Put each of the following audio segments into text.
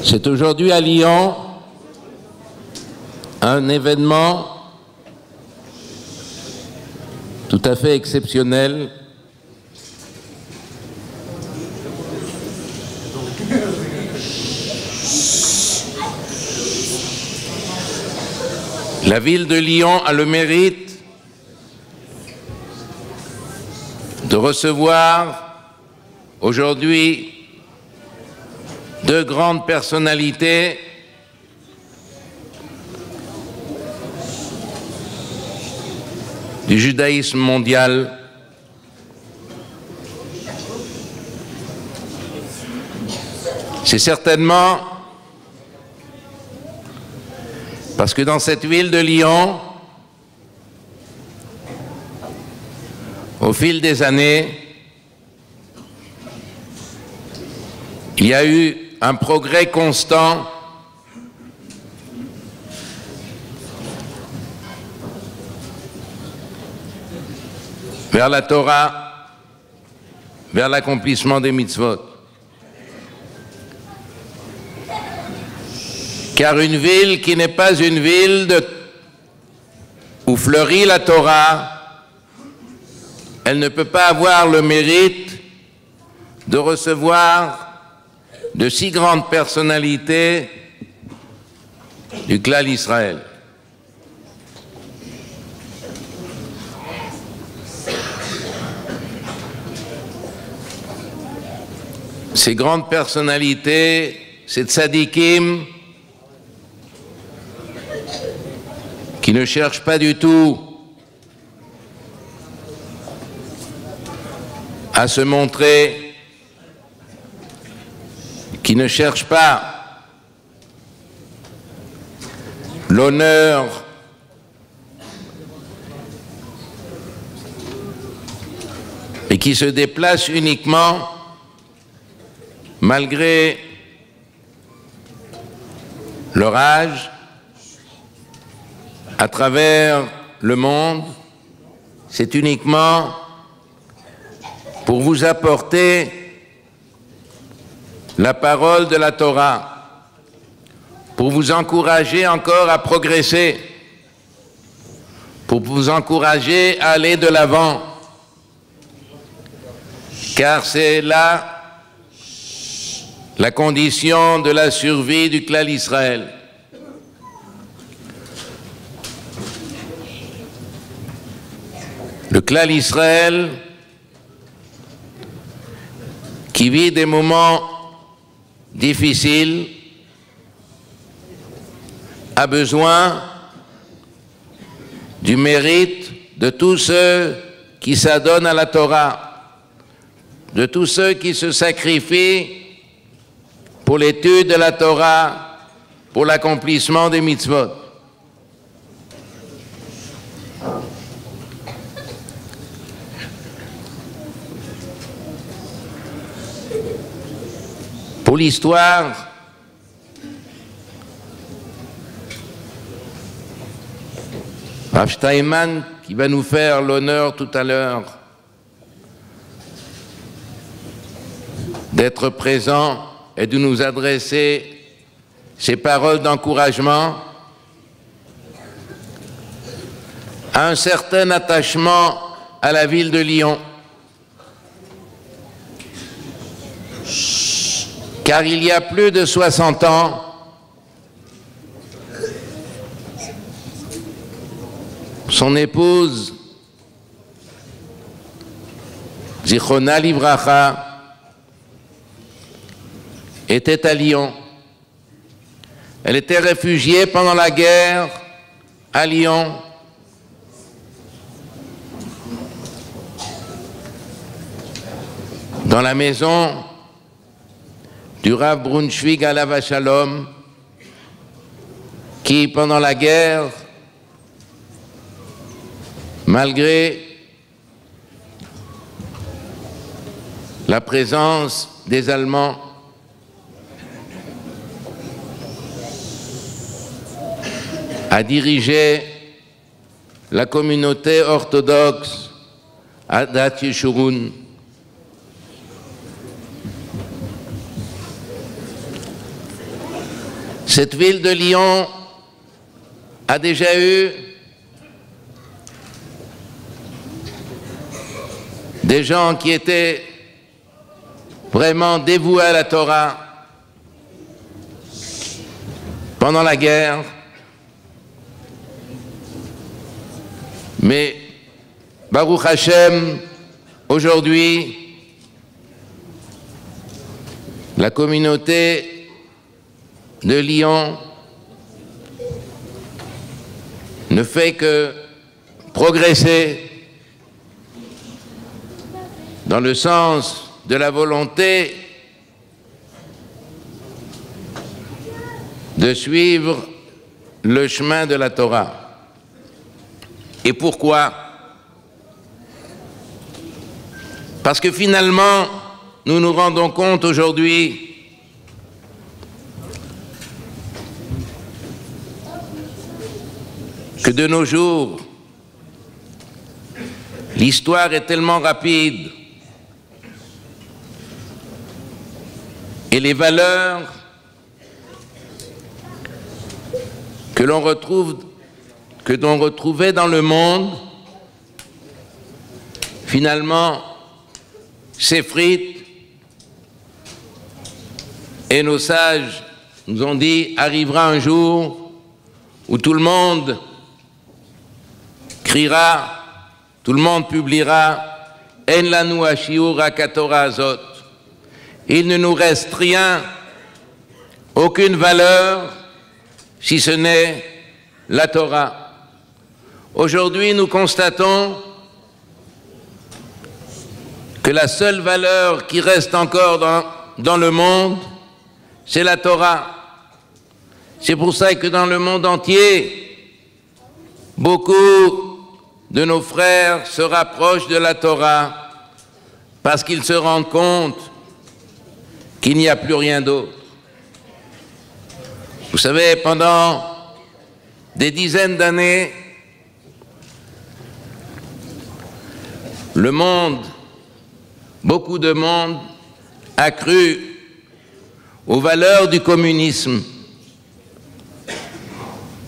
C'est aujourd'hui à Lyon un événement tout à fait exceptionnel. La ville de Lyon a le mérite de recevoir aujourd'hui deux grandes personnalités du judaïsme mondial. C'est certainement parce que dans cette ville de Lyon, au fil des années, il y a eu un progrès constant vers la Torah, vers l'accomplissement des mitzvot. Car une ville qui n'est pas une ville où fleurit la Torah, elle ne peut pas avoir le mérite de recevoir de si grandes personnalités du clan Israël. Ces grandes personnalités, ces tzadikim qui ne cherchent pas du tout à se montrer, qui ne cherchent pas l'honneur et qui se déplacent uniquement malgré leur âge à travers le monde. C'est uniquement pour vous apporter la parole de la Torah, pour vous encourager encore à progresser, pour vous encourager à aller de l'avant, car c'est là la condition de la survie du clan Israël. Le clan Israël qui vit des moments difficile, a besoin du mérite de tous ceux qui s'adonnent à la Torah, de tous ceux qui se sacrifient pour l'étude de la Torah, pour l'accomplissement des mitzvot. Pour l'histoire, Rav Steinman, qui va nous faire l'honneur tout à l'heure d'être présent et de nous adresser ces paroles d'encouragement, a un certain attachement à la ville de Lyon. Car il y a plus de 60 ans, son épouse, Zichrona Livracha, était à Lyon. Elle était réfugiée pendant la guerre à Lyon. Dans la maison du Rav Brunschwig Alav Shalom, qui, pendant la guerre, malgré la présence des Allemands, a dirigé la communauté orthodoxe à Dat Yeshurun. Cette ville de Lyon a déjà eu des gens qui étaient vraiment dévoués à la Torah pendant la guerre, mais Baruch Hashem, aujourd'hui, la communauté de Lyon ne fait que progresser dans le sens de la volonté de suivre le chemin de la Torah. Et pourquoi? Parce que finalement, nous nous rendons compte aujourd'hui que de nos jours, l'histoire est tellement rapide et les valeurs que l'on retrouvait dans le monde, finalement, s'effritent. Et nos sages nous ont dit, arrivera un jour où tout le monde criera, tout le monde publiera « En lanu hashiur hakatorah azot ». Il ne nous reste rien, aucune valeur, si ce n'est la Torah. Aujourd'hui, nous constatons que la seule valeur qui reste encore dans le monde, c'est la Torah. C'est pour ça que dans le monde entier, beaucoup de nos frères se rapprochent de la Torah parce qu'ils se rendent compte qu'il n'y a plus rien d'autre. Vous savez, pendant des dizaines d'années, le monde, beaucoup de monde, a cru aux valeurs du communisme.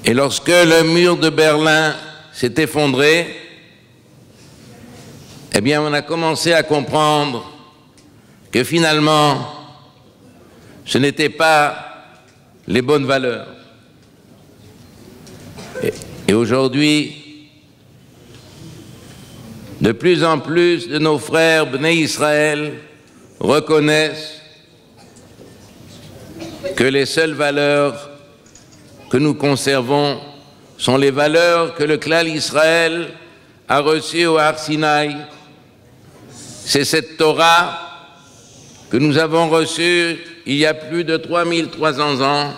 Et lorsque le mur de Berlin s'est effondré, eh bien, on a commencé à comprendre que finalement, ce n'étaient pas les bonnes valeurs. Et aujourd'hui, de plus en plus de nos frères Bnei Israël reconnaissent que les seules valeurs que nous conservons sont les valeurs que le Klal Israël a reçues au Har Sinaï. C'est cette Torah que nous avons reçue il y a plus de 3300 ans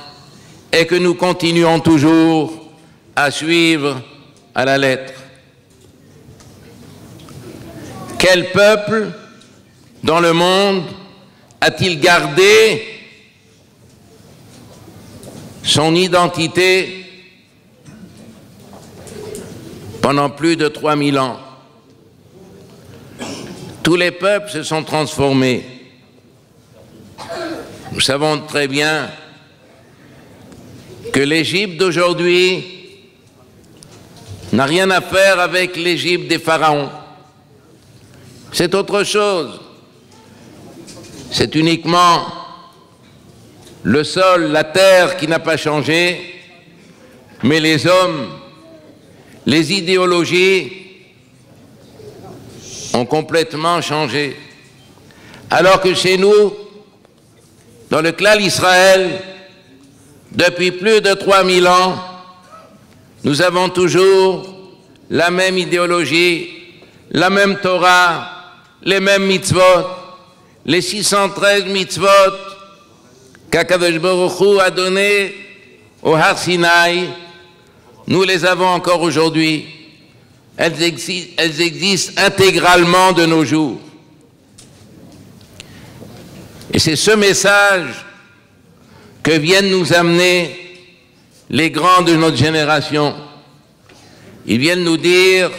et que nous continuons toujours à suivre à la lettre. Quel peuple dans le monde a-t-il gardé son identité pendant plus de 3000 ans? Tous les peuples se sont transformés. Nous savons très bien que l'Égypte d'aujourd'hui n'a rien à faire avec l'Égypte des pharaons. C'est autre chose. C'est uniquement le sol, la terre qui n'a pas changé, mais les hommes, les idéologies ont complètement changé. Alors que chez nous, dans le Klal Israël, depuis plus de 3000 ans, nous avons toujours la même idéologie, la même Torah, les mêmes mitzvot, les 613 mitzvot qu'Akadosh Baruch Hu a donné au Har Sinaï, nous les avons encore aujourd'hui. Elles existent intégralement de nos jours. Et c'est ce message que viennent nous amener les grands de notre génération. Ils viennent nous dire,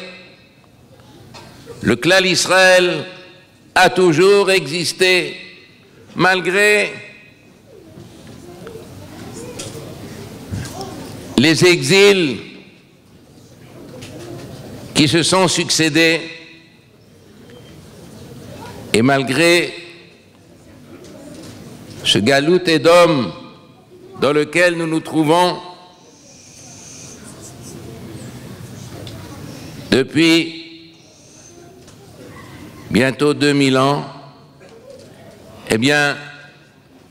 le Klal Israël a toujours existé, malgré les exils qui se sont succédés, et malgré ce galout Édom dans lequel nous nous trouvons depuis bientôt 2000 ans, eh bien,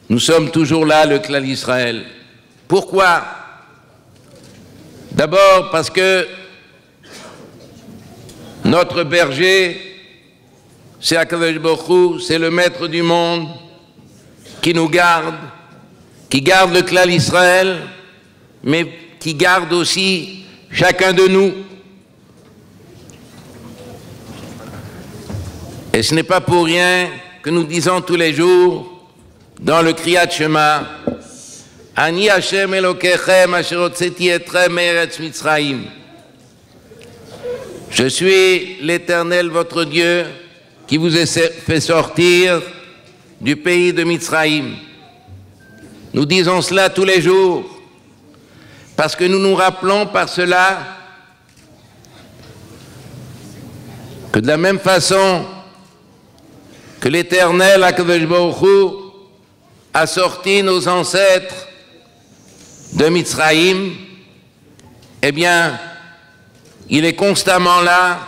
nous sommes toujours là, le clan d'Israël. Pourquoi? D'abord parce que notre berger, c'est Akadosh Baruch Hu, c'est le maître du monde qui nous garde, qui garde le clan d'Israël, mais qui garde aussi chacun de nous. Et ce n'est pas pour rien que nous disons tous les jours dans le Kriyat Shema, Ani Hashem Elokechem asher hotzeti etrem me'eretz Mitzrayim. Je suis l'Éternel, votre Dieu, qui vous a fait sortir du pays de Mitzrayim. Nous disons cela tous les jours, parce que nous nous rappelons par cela que de la même façon que l'Éternel, Akadosh Baruch Hu, a sorti nos ancêtres de Mitzrayim, eh bien, il est constamment là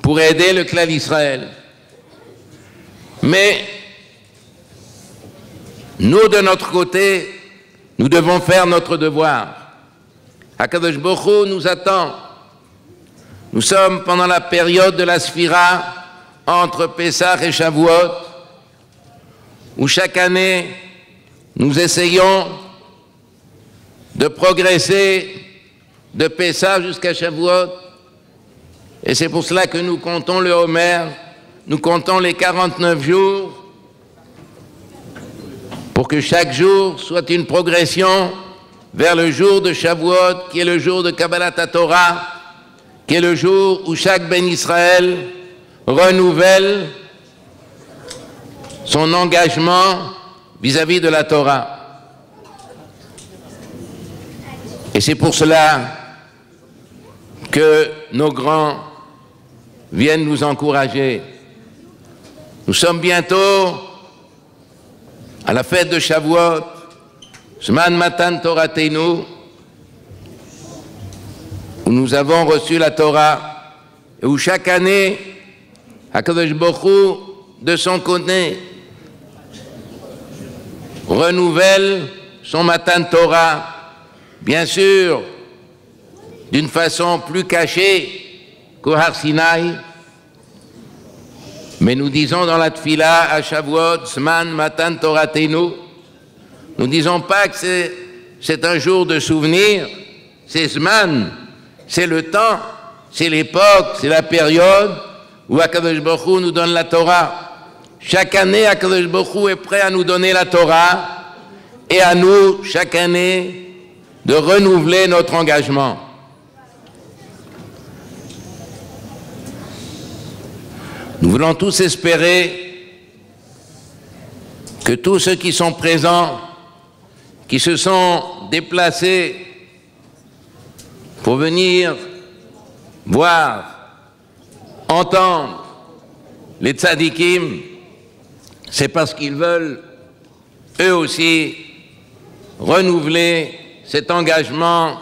pour aider le clan d'Israël. Mais nous, de notre côté, nous devons faire notre devoir. Akadosh Baruch Hu nous attend. Nous sommes pendant la période de la Sphira, entre Pessah et Shavuot, où chaque année, nous essayons de progresser de Pessah jusqu'à Shavuot. Et c'est pour cela que nous comptons le Homer, nous comptons les 49 jours, pour que chaque jour soit une progression vers le jour de Shavuot, qui est le jour de Kabbalat Torah, qui est le jour où chaque Ben Israël renouvelle son engagement vis-à-vis de la Torah. Et c'est pour cela que nos grands viennent nous encourager. Nous sommes bientôt à la fête de Shavuot, Zman Matan Toratenu, où nous avons reçu la Torah, et où chaque année, Akadosh Baruch Hu, de son côté, renouvelle son Matan Torah, bien sûr, d'une façon plus cachée qu'au Har Sinaï, mais nous disons dans la Tfila à Shavuot, Zman Matan Toratenu, nous ne disons pas que c'est un jour de souvenir, c'est Zman, c'est le temps, c'est l'époque, c'est la période où Akadosh Baruch Hu nous donne la Torah. Chaque année, Akadosh Baruch Hu est prêt à nous donner la Torah et à nous, chaque année, de renouveler notre engagement. Nous voulons tous espérer que tous ceux qui sont présents, qui se sont déplacés pour venir voir, entendre les tzadikim, c'est parce qu'ils veulent eux aussi renouveler cet engagement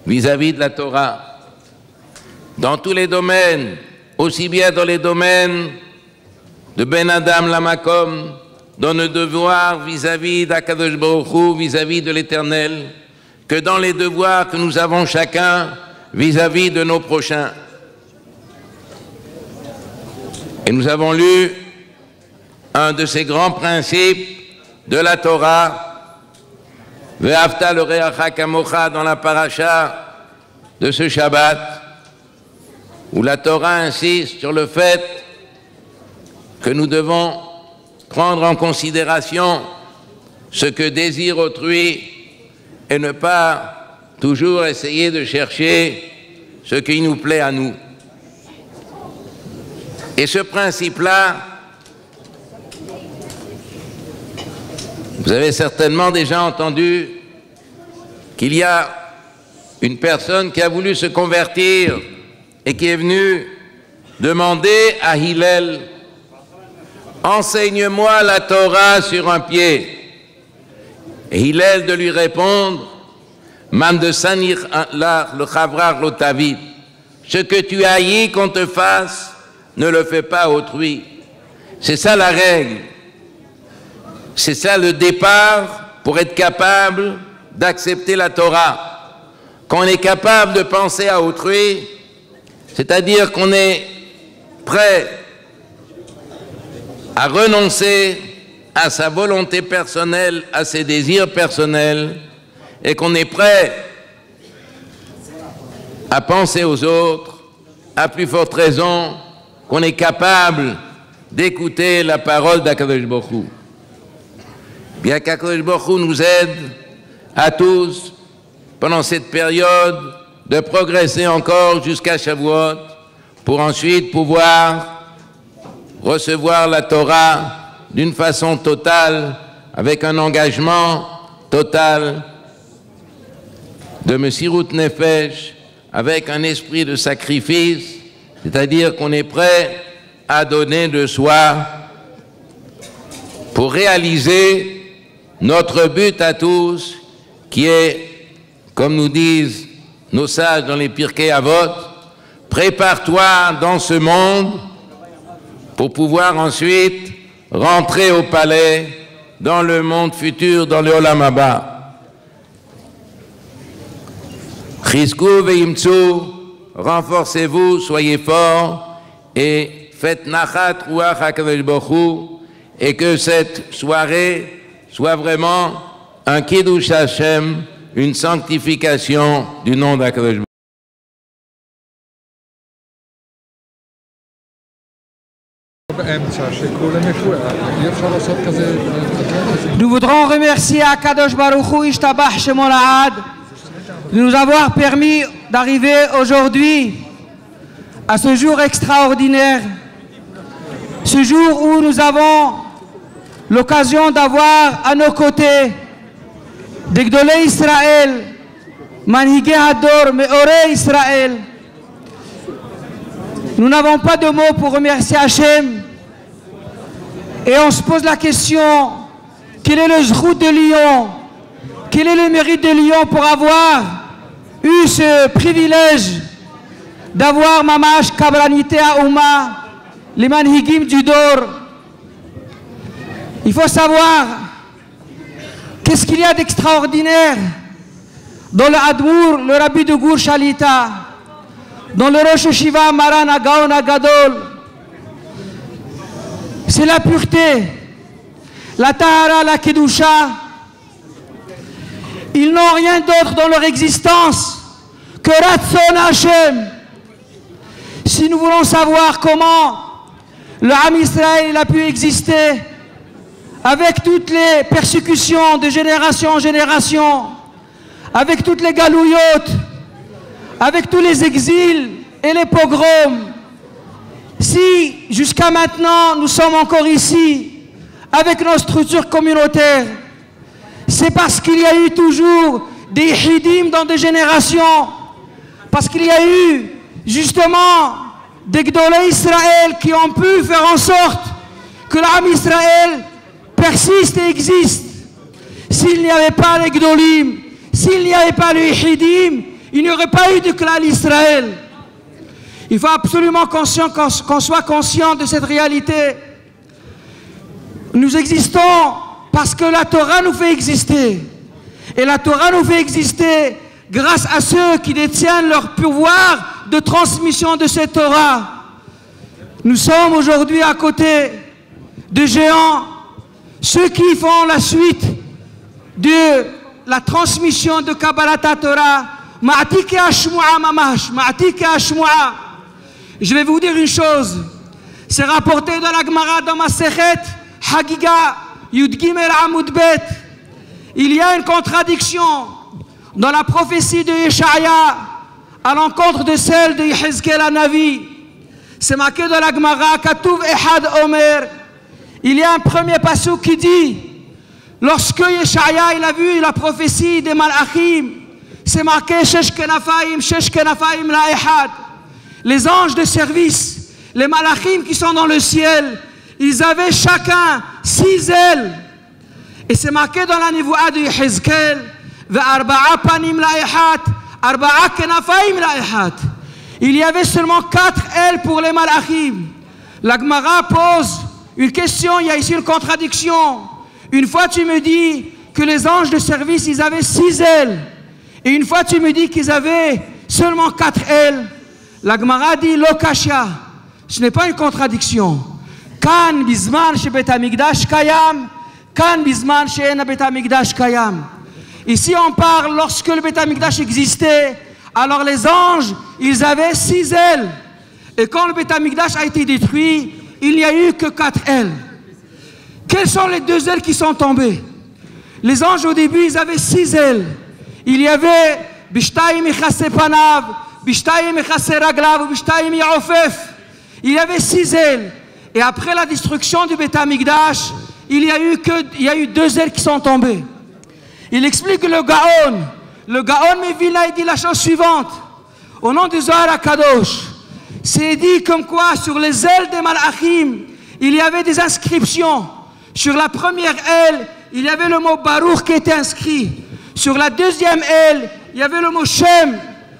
vis-à-vis de la Torah dans tous les domaines, aussi bien dans les domaines de Ben Adam Lamakom, dans nos devoirs vis-à-vis d'Akadosh Baruch Hu, vis-à-vis de l'Éternel, que dans les devoirs que nous avons chacun vis-à-vis de nos prochains. Et nous avons lu un de ces grands principes de la Torah, Ve'afta l'oreacha kamocha, dans la paracha de ce Shabbat, où la Torah insiste sur le fait que nous devons prendre en considération ce que désire autrui et ne pas toujours essayer de chercher ce qui nous plaît à nous. Et ce principe-là, vous avez certainement déjà entendu qu'il y a une personne qui a voulu se convertir et qui est venue demander à Hillel, enseigne-moi la Torah sur un pied. Et Hillel de lui répondre, Man de sanir le chavrar l'otavid, ce que tu haïs qu'on te fasse, ne le fais pas à autrui. C'est ça la règle. C'est ça le départ pour être capable d'accepter la Torah. Quand on est capable de penser à autrui, c'est-à-dire qu'on est prêt à renoncer à sa volonté personnelle, à ses désirs personnels, et qu'on est prêt à penser aux autres, à plus forte raison qu'on est capable d'écouter la parole d'Akadosh Baruch Hu. Bien qu'Akadosh Baruch Hu nous aide à tous, pendant cette période, de progresser encore jusqu'à Shavuot, pour ensuite pouvoir recevoir la Torah d'une façon totale, avec un engagement total de Messirut Nefesh, avec un esprit de sacrifice, c'est-à-dire qu'on est prêt à donner de soi pour réaliser notre but à tous, qui est, comme nous disent nos sages dans les Pirkei Avot, prépare-toi dans ce monde pour pouvoir ensuite rentrer au palais, dans le monde futur, dans le Olam Haba. Chizku ve'imtsu, renforcez-vous, soyez forts et faites nachat ruach HaKadosh Baruch Hu, et que cette soirée soit vraiment un kiddush Hashem, une sanctification du nom d'HaKadosh Baruch Hu. Nous voudrons remercier Akadosh Baruch Hu Ishtabach Shemo La'ad de nous avoir permis d'arriver aujourd'hui à ce jour extraordinaire, ce jour où nous avons l'occasion d'avoir à nos côtés des Gdolei Israël, Manhigei Hador, Meorei Israël. Nous n'avons pas de mots pour remercier Hachem. Et on se pose la question, quel est le zrout de Lyon? Quel est le mérite de Lyon pour avoir eu ce privilège d'avoir Mamash Kabranité à Ouma, les Manhigim du Dor? Il faut savoir qu'est-ce qu'il y a d'extraordinaire dans le Admour, le Rabbi de Gur Shalita, dans le Rosh Hashiva Maran Agaon Agadol. C'est la pureté, la Tahara, la Kedusha. Ils n'ont rien d'autre dans leur existence que Ratzon Hashem. Si nous voulons savoir comment le Ham Israël a pu exister avec toutes les persécutions de génération en génération, avec toutes les galouillotes, avec tous les exils et les pogroms, si jusqu'à maintenant nous sommes encore ici avec nos structures communautaires, c'est parce qu'il y a eu toujours des hidim dans des générations, parce qu'il y a eu justement des Gdolei Israël qui ont pu faire en sorte que l'âme Israël persiste et existe. S'il n'y avait pas les Gdolim, s'il n'y avait pas les hidim, il n'y aurait pas eu de Klal Israël. Il faut absolument qu'on soit conscient de cette réalité. Nous existons parce que la Torah nous fait exister. Et la Torah nous fait exister grâce à ceux qui détiennent leur pouvoir de transmission de cette Torah. Nous sommes aujourd'hui à côté de géants, ceux qui font la suite de la transmission de Kabbalat Torah. Ma'atike Hashmu'a mamash, Ma'atike Hashmu'a. Je vais vous dire une chose, c'est rapporté dans la Gemara dans Masechet Hagiga Yud Gimel Amud Bet. Il y a une contradiction dans la prophétie de Yeshaya à l'encontre de celle de Yehezkel Hanavi. C'est marqué dans la Gemara Katuv Ehad Omer. Il y a un premier passage qui dit, lorsque Yeshaya il a vu la prophétie des Malachim, c'est marqué Shesh Kenafaim La'ehad. Les anges de service, les malachim qui sont dans le ciel, ils avaient chacun 6 ailes. Et c'est marqué dans la Nevoua de Yehezkel, Ve'arba'a panim la'ehad, arba'a kenafaim la'ehad. Il y avait seulement 4 ailes pour les malachim. La Gemara pose une question, il y a ici une contradiction. Une fois tu me dis que les anges de service, ils avaient 6 ailes. Et une fois tu me dis qu'ils avaient seulement 4 ailes. La Gemara dit Lokashia. Ce n'est pas une contradiction. Kan bizman she Bet Hamikdash kayam, kan bizman she en Bet Hamikdash kayam. Ici on parle lorsque le Bet Hamikdash existait. Alors les anges, ils avaient 6 ailes. Et quand le Bet Hamikdash a été détruit, il n'y a eu que 4 ailes. Quelles sont les 2 ailes qui sont tombées? Les anges au début, ils avaient 6 ailes. Il y avait Bishtaim Ichasse Panav, Bishtaim Ichasse Raglav, Bishtaim Yaofef. Il y avait 6 ailes. Et après la destruction du Bet Hamikdash, il y a eu 2 ailes qui sont tombées. Il explique le Gaon. Le Gaon Mevila, il dit la chose suivante. Au nom du Zohar HaKadosh, c'est dit comme quoi sur les ailes des Malachim, il y avait des inscriptions. Sur la première aile, il y avait le mot Baruch qui était inscrit. Sur la deuxième aile, il y avait le mot Shem.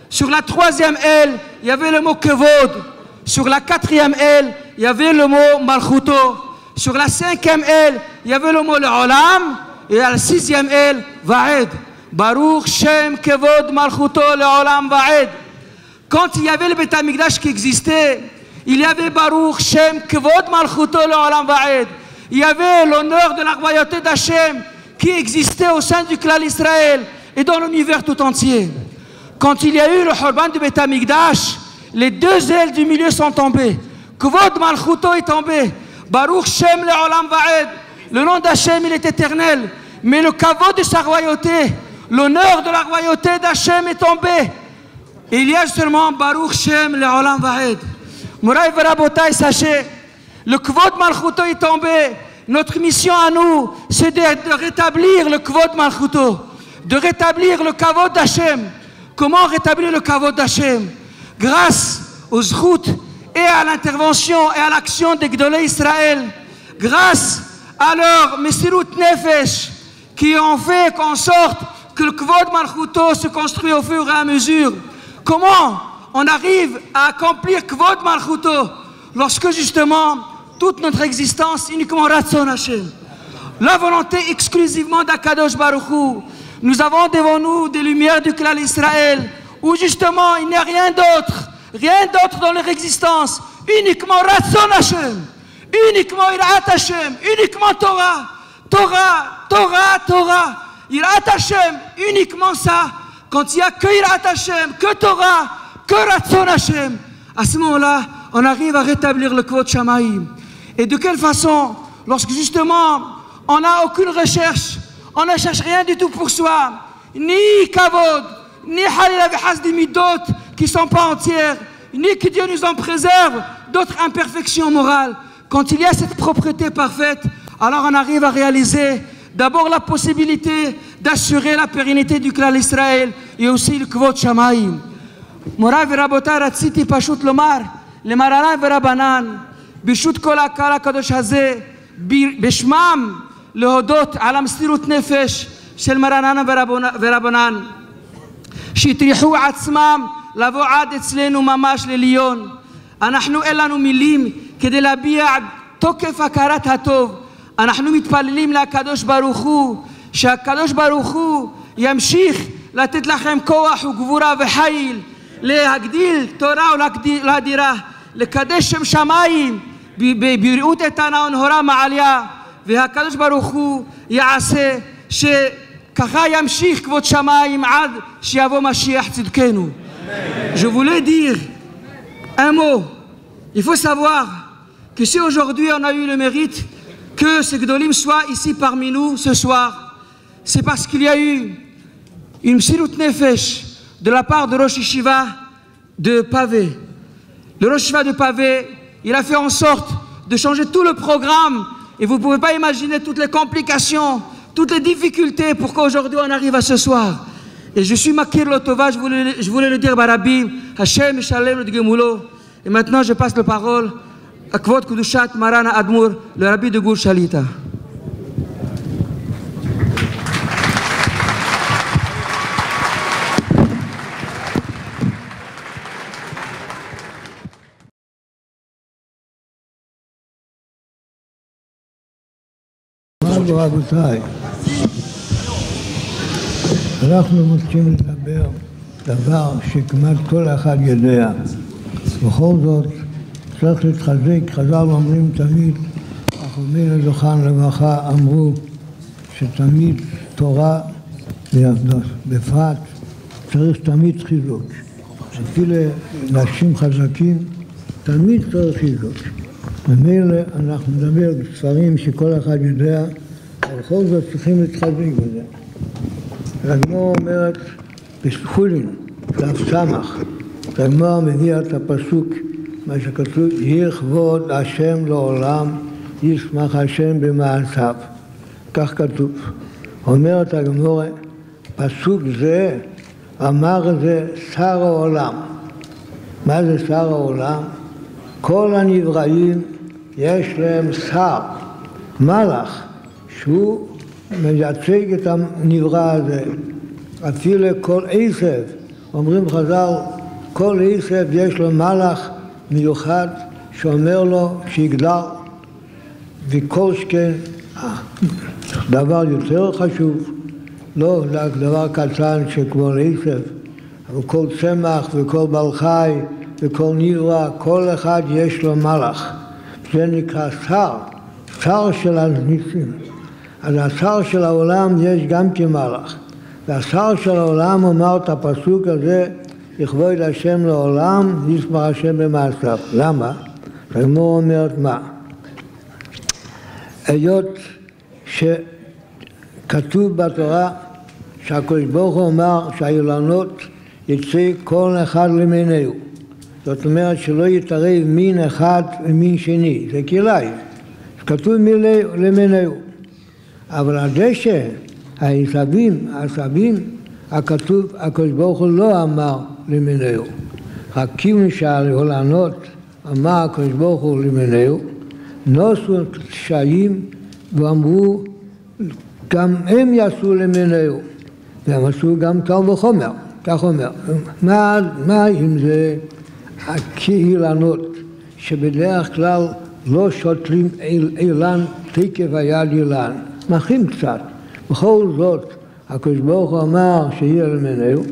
Sur la troisième aile, il y avait le mot Kevod. Sur la quatrième aile, il y avait le mot Malchuto. Sur la cinquième aile, il y avait le mot le Olam. Et à la sixième aile, Va'ed. Baruch, Shem, Kevod, Malchuto, le Olam, Va'ed. Quand il y avait le Bet Hamikdash qui existait, il y avait Baruch, Shem, Kevod, Malchuto, le Olam, Va'ed. Il y avait l'honneur de la royauté d'Hachem qui existait au sein du clan Israël et dans l'univers tout entier. Quand il y a eu le Khorban du Bet Hamikdash, les 2 ailes du milieu sont tombées. Kvod Malchuto est tombé. Baruch Shem le Olam Va'ed. Le nom d'Hachem, il est éternel. Mais le kavod de sa royauté, l'honneur de la royauté d'Hachem est tombé. Et il y a seulement Baruch Shem le Olam Va'ed. Mouraï Verabotai, sachez, le Kvod Malchuto est tombé. Notre mission à nous, c'est de rétablir le Kvod Malchuto, de rétablir le kavod d'Hachem. Comment rétablir le kavod d'Hachem? Grâce aux zchut et à l'intervention et à l'action des Gdolei Israël, grâce à leur Mesirut Nefesh, qui ont fait en sorte que le Kvod Malchuto se construit au fur et à mesure. Comment on arrive à accomplir Kvod Malchuto lorsque justement toute notre existence uniquement Ratzon Hashem, la volonté exclusivement d'Akadosh Baruch Hu. Nous avons devant nous des lumières du clan Israël où justement il n'y a rien d'autre dans leur existence, uniquement Ratzon Hashem, uniquement Irat Hashem, uniquement Torah, Irat Hashem, uniquement ça. Quand il n'y a que Irat Hashem, que Torah, que Ratzon Hashem, à ce moment-là, on arrive à rétablir le Kvod Shamaim. Et de quelle façon? Lorsque justement, on n'a aucune recherche, on ne cherche rien du tout pour soi, ni Kavod, ni Halila V'Hasdi Midot qui ne sont pas entières, ni que Dieu nous en préserve d'autres imperfections morales. Quand il y a cette propreté parfaite, alors on arrive à réaliser d'abord la possibilité d'assurer la pérennité du clan Israël et aussi le Kvod Shamaim. Morav Rabotai Ratziti Pashut Lomar, le Maranan Verabanan, Bishut Kol HaKal HaKadosh Hazeh, Bishmam, להודות על המסירות נפש של מרנן ורבנן שהטריחו עצמם לבוא עד אצלנו ממש לליון. אנחנו אין לנו מילים כדי להביע תוקף הכרת הטוב. אנחנו מתפללים לקדוש ברוך הוא שהקדוש ברוך הוא ימשיך לתת לכם כוח וגבורה וחיל להגדיל תורה ולהדירה, לקדש שם שמיים בבריאות איתנה ונהורה מעליה. והקדוש ברוך הוא יעשה שככה ימשיך כבוד שמיים עד שיבוא משיח צדקנו. Je voulais dire un mot. Il faut savoir que si aujourd'hui on a eu le mérite que ces Gdolim soient ici parmi nous ce soir, c'est parce qu'il y a eu une Mesirut Nefesh de la part de Rosh Yeshiva de Pavé. Le Rosh Yeshiva de Pavé, il a fait en sorte de changer tout le programme. Et vous ne pouvez pas imaginer toutes les complications, toutes les difficultés pour qu'aujourd'hui on arrive à ce soir. Et je suis Makir Lotova, je voulais le dire Barabi, Hashem Shalem le Gemulo. Et maintenant je passe la parole à Kvod Kudushat Marana Admour, le Rabbi de Gur Shalita. רבותיי, אנחנו רוצים לדבר דבר שכמעט כל אחד יודע. בכל זאת צריך להתחזק. חז"ל אומרים תמיד, החכמים לדוכן לברכה אמרו שתמיד תורה בפרט צריך תמיד חיזוק. אפילו לאנשים חזקים תמיד צריך חיזוק. ממילא אנחנו נדבר בספרים שכל אחד יודע, אבל בכל זאת צריכים להתחזק בזה. הגמרא אומרת בסחולין, דף סמך, הגמרא מביא את הפסוק, מה שכתוב, יהי כבוד השם לעולם, ישמח השם במעשיו. כך כתוב. אומרת הגמרא, פסוק זה אמר זה שר העולם. מה זה שר העולם? כל הנבראים יש להם שר, מלאך, שהוא מייצג את הנברא הזה. אפילו כל עשב, אומרים חז"ל, כל עשב יש לו מלאך מיוחד שאומר לו שיגדל. וכל שכן, דבר יותר חשוב, לא דבר קטן שכמו עשב, אבל כל צמח וכל בעל חי וכל נברא, כל אחד יש לו מלאך. זה נקרא שר, שר של הניסים. אז השר של העולם יש גם כמלאך. והשר של העולם אומר את הפסוק הזה, לכבוד השם לעולם, ישמח השם במעשיו. למה? הגמרא אומרת מה? היות שכתוב בתורה שהקדוש ברוך הוא אמר שהאילנות יצא כל אחד למיניהו. זאת אומרת שלא יתערב מין אחד ומין שני, זה כלאי. כתוב למיניהו. אבל הדשא, העשבים, הכתוב, הקדוש ברוך הוא לא אמר למיניהו. רק כיוון שהאילנות אמר הקדוש ברוך הוא למיניהו, נוסו קשיים ואמרו, גם הם יעשו למיניהו. והם עשו גם קל וחומר, כך אומר. מה אם זה הקהילנות, שבדרך כלל לא שותלים אילן תקף היד אילן, מחים קצת. בכל זאת, הקדוש ברוך הוא אמר שיהיה למיניהו,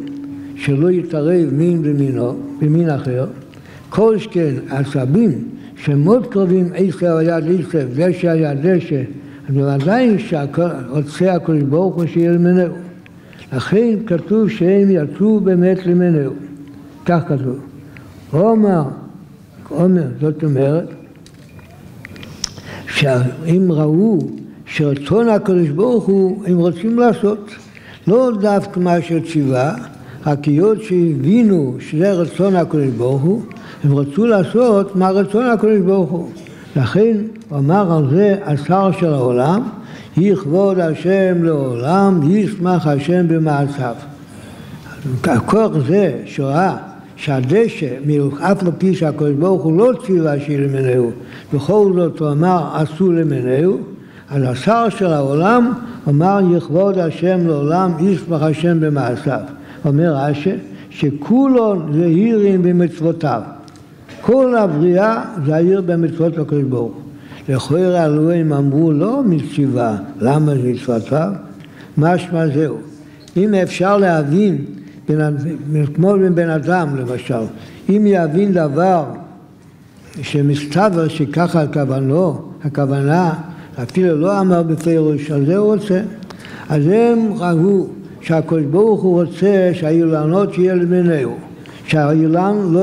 שלא יתערב מין במינו, במין אחר. כל שכן עשבים שמות קרובים עשב היד עשב, דשא היד דשא, אז בוודאי שרוצה הקדוש ברוך הוא שיהיה למיניהו. לכן כתוב שהם יצאו באמת למיניהו. כך כתוב. אומר, זאת אומרת, שאם ראו שרצון הקדוש ברוך הוא, הם רוצים לעשות. לא דווקא מה שציווה, רק היות שהבינו שזה רצון הקדוש ברוך הוא, הם רצו לעשות מה רצון הקדוש ברוך הוא. לכן הוא אמר על זה השר של העולם, יכבוד השם לעולם, ישמח השם במעשיו. הכוח זה שראה שהדשא, אף על פי שהקדוש ברוך הוא לא ציווה שיהיה למיניהו, בכל זאת הוא אמר עשו למיניהו, אז השר של העולם אמר יכבוד השם לעולם, ישמח השם במעשיו. אומר רש"י שכולו זהירים במצוותיו. כל הבריאה זהיר במצוות הקדוש ברוך הוא. לכאורה אלוהים אמרו לא מצווה, למה זה מצוותיו? משמע זהו. אם אפשר להבין, כמו בן אדם למשל, אם יבין דבר שמסתבר שככה הכוונה, אפילו לא אמר בפירוש, אז זה הוא רוצה. אז הם ראו שהקדוש ברוך הוא רוצה שהאילנות יהיה למיניהו. שהאילן לא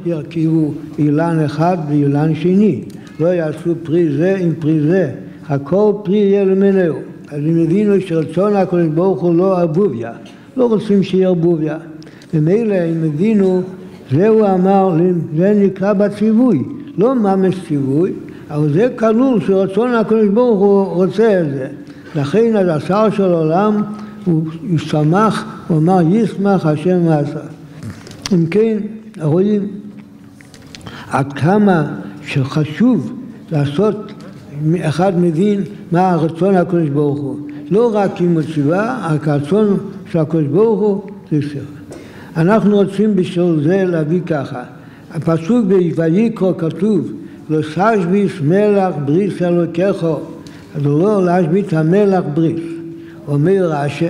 ירכיבו אילן אחד ואילן שני. לא יעשו פרי זה עם פרי זה. הכל פרי יהיה למיניהו. אז הם הבינו שרצון הקדוש ברוך הוא לא ערבוביה. לא רוצים שיהיה ערבוביה. ומילא הם הבינו, זהו אמר, זה נקרא בציווי. לא ממש ציווי, אבל זה כלול שרצון הקדוש ברוך הוא רוצה את זה. לכן אז השר של העולם הוא שמח, הוא אמר ישמח השם מעשה. אם כן, רואים עד כמה שחשוב לעשות, אחד מבין מה הרצון הקדוש ברוך הוא. לא רק עם מצווה, הרצון של הקדוש ברוך הוא זה בסדר. אנחנו רוצים בשביל זה להביא ככה. הפסוק בויקרא כתוב, לא תשביס מלך בריס אלוקיך, אז לא להשבית המלך בריס. אומר רש"י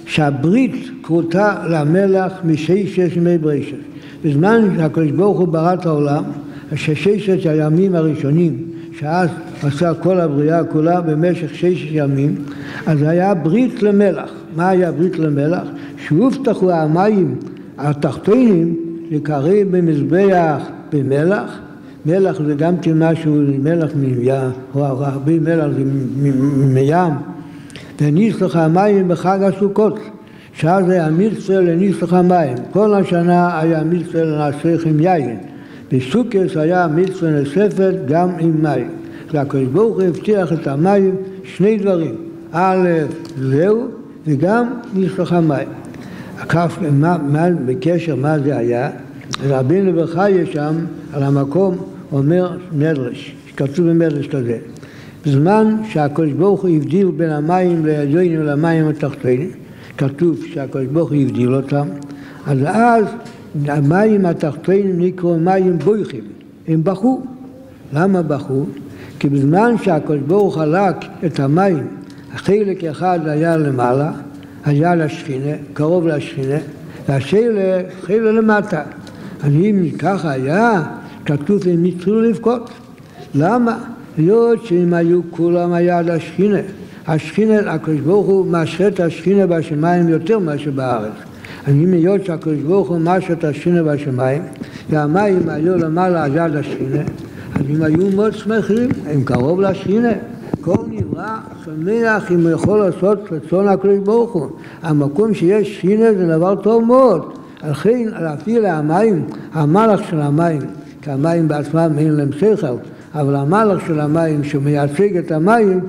שהברית כרותה למלך מששת ימי בראשית. בזמן שהקדוש ברוך הוא ברא את העולם, ששת הימים הראשונים, שאז עשה כל הבריאה כולה במשך 6 ימים, אז היה ברית למלך. מה היה ברית למלך? שהובטחו המים התחתונים לקרב במזבח במלח. מלח זה גם משהו, מלח מים, או הרבה מלח זה מים. וניסח המים בחג הסוכות, שאז היה מצווה לניסח המים. כל השנה היה מצווה לנסח עם יין. בסוכות היה מצווה נוספת גם עם מים. והקדוש ברוך הוא הבטיח את המים 2 דברים. א', זהו, וגם ניסח המים. בקשר מה זה היה, רבינו בחייא שם על המקום אומר מדרש, כתוב במדרש כזה. בזמן שהקדוש ברוך הוא הבדיל בין המים לעליונים ולמים התחתונים, כתוב שהקדוש ברוך הוא הבדיל אותם, אז המים התחתונים נקראו מים בויכים, הם בכו. למה בכו? כי בזמן שהקדוש ברוך הוא חלק את המים, החלק אחד היה למעלה, היה לשכינה, קרוב לשכינה, והשלך חלק למטה. אז אם ככה היה, כתוב הם התחילו לבכות. למה? לא שאם היו כולם היה לשכינה. השכינה, הקדוש ברוך הוא משרה את השכינה בשמיים יותר מאשר בארץ. אם היות שהקדוש ברוך הוא משרה את השכינה בשמיים, והמים היו למעלה היה לשכינה, אז אם היו מאוד שמחים, הם קרוב לשכינה. כל נברא שמח אם הוא יכול לעשות רצון הקדוש ברוך הוא. המקום שיש שכינה זה דבר טוב מאוד. לכן אפילו המים, המלך של המים, כי המים בעצמם אין להם שכל, אבל המלך של המים שמייצג את המים,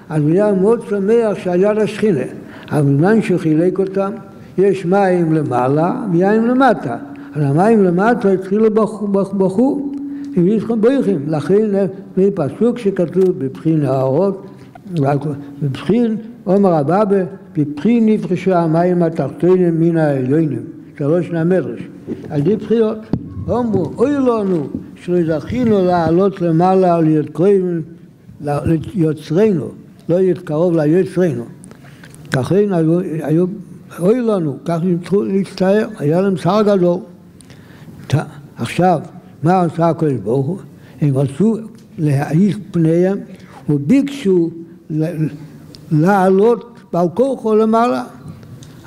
אז הוא היה מאוד שמח שהיה לשכינה. אבל בזמן שחילק אותם, יש מים למעלה ומים למטה. אז המים למטה התחילו בכו, הם יצחם בויכים. לכן בפסוק שכתוב בבחין האורות, בבחין אומר הבבא, בבחין נפרשו המים התחתונים מן העליונים. 3 המדרש. על ידי בחירות. אמרו, אוי לנו שלא זכינו לעלות למעלה ליוצרנו, לא יתקרוב ליוצרנו. לכן היו, אוי לנו, כך נצטרכו להצטער, היה להם צער גדול. עכשיו, מה עשה הקדוש ברוך הוא? הם רצו להאיש פניהם וביקשו לעלות בעל כורחו למעלה.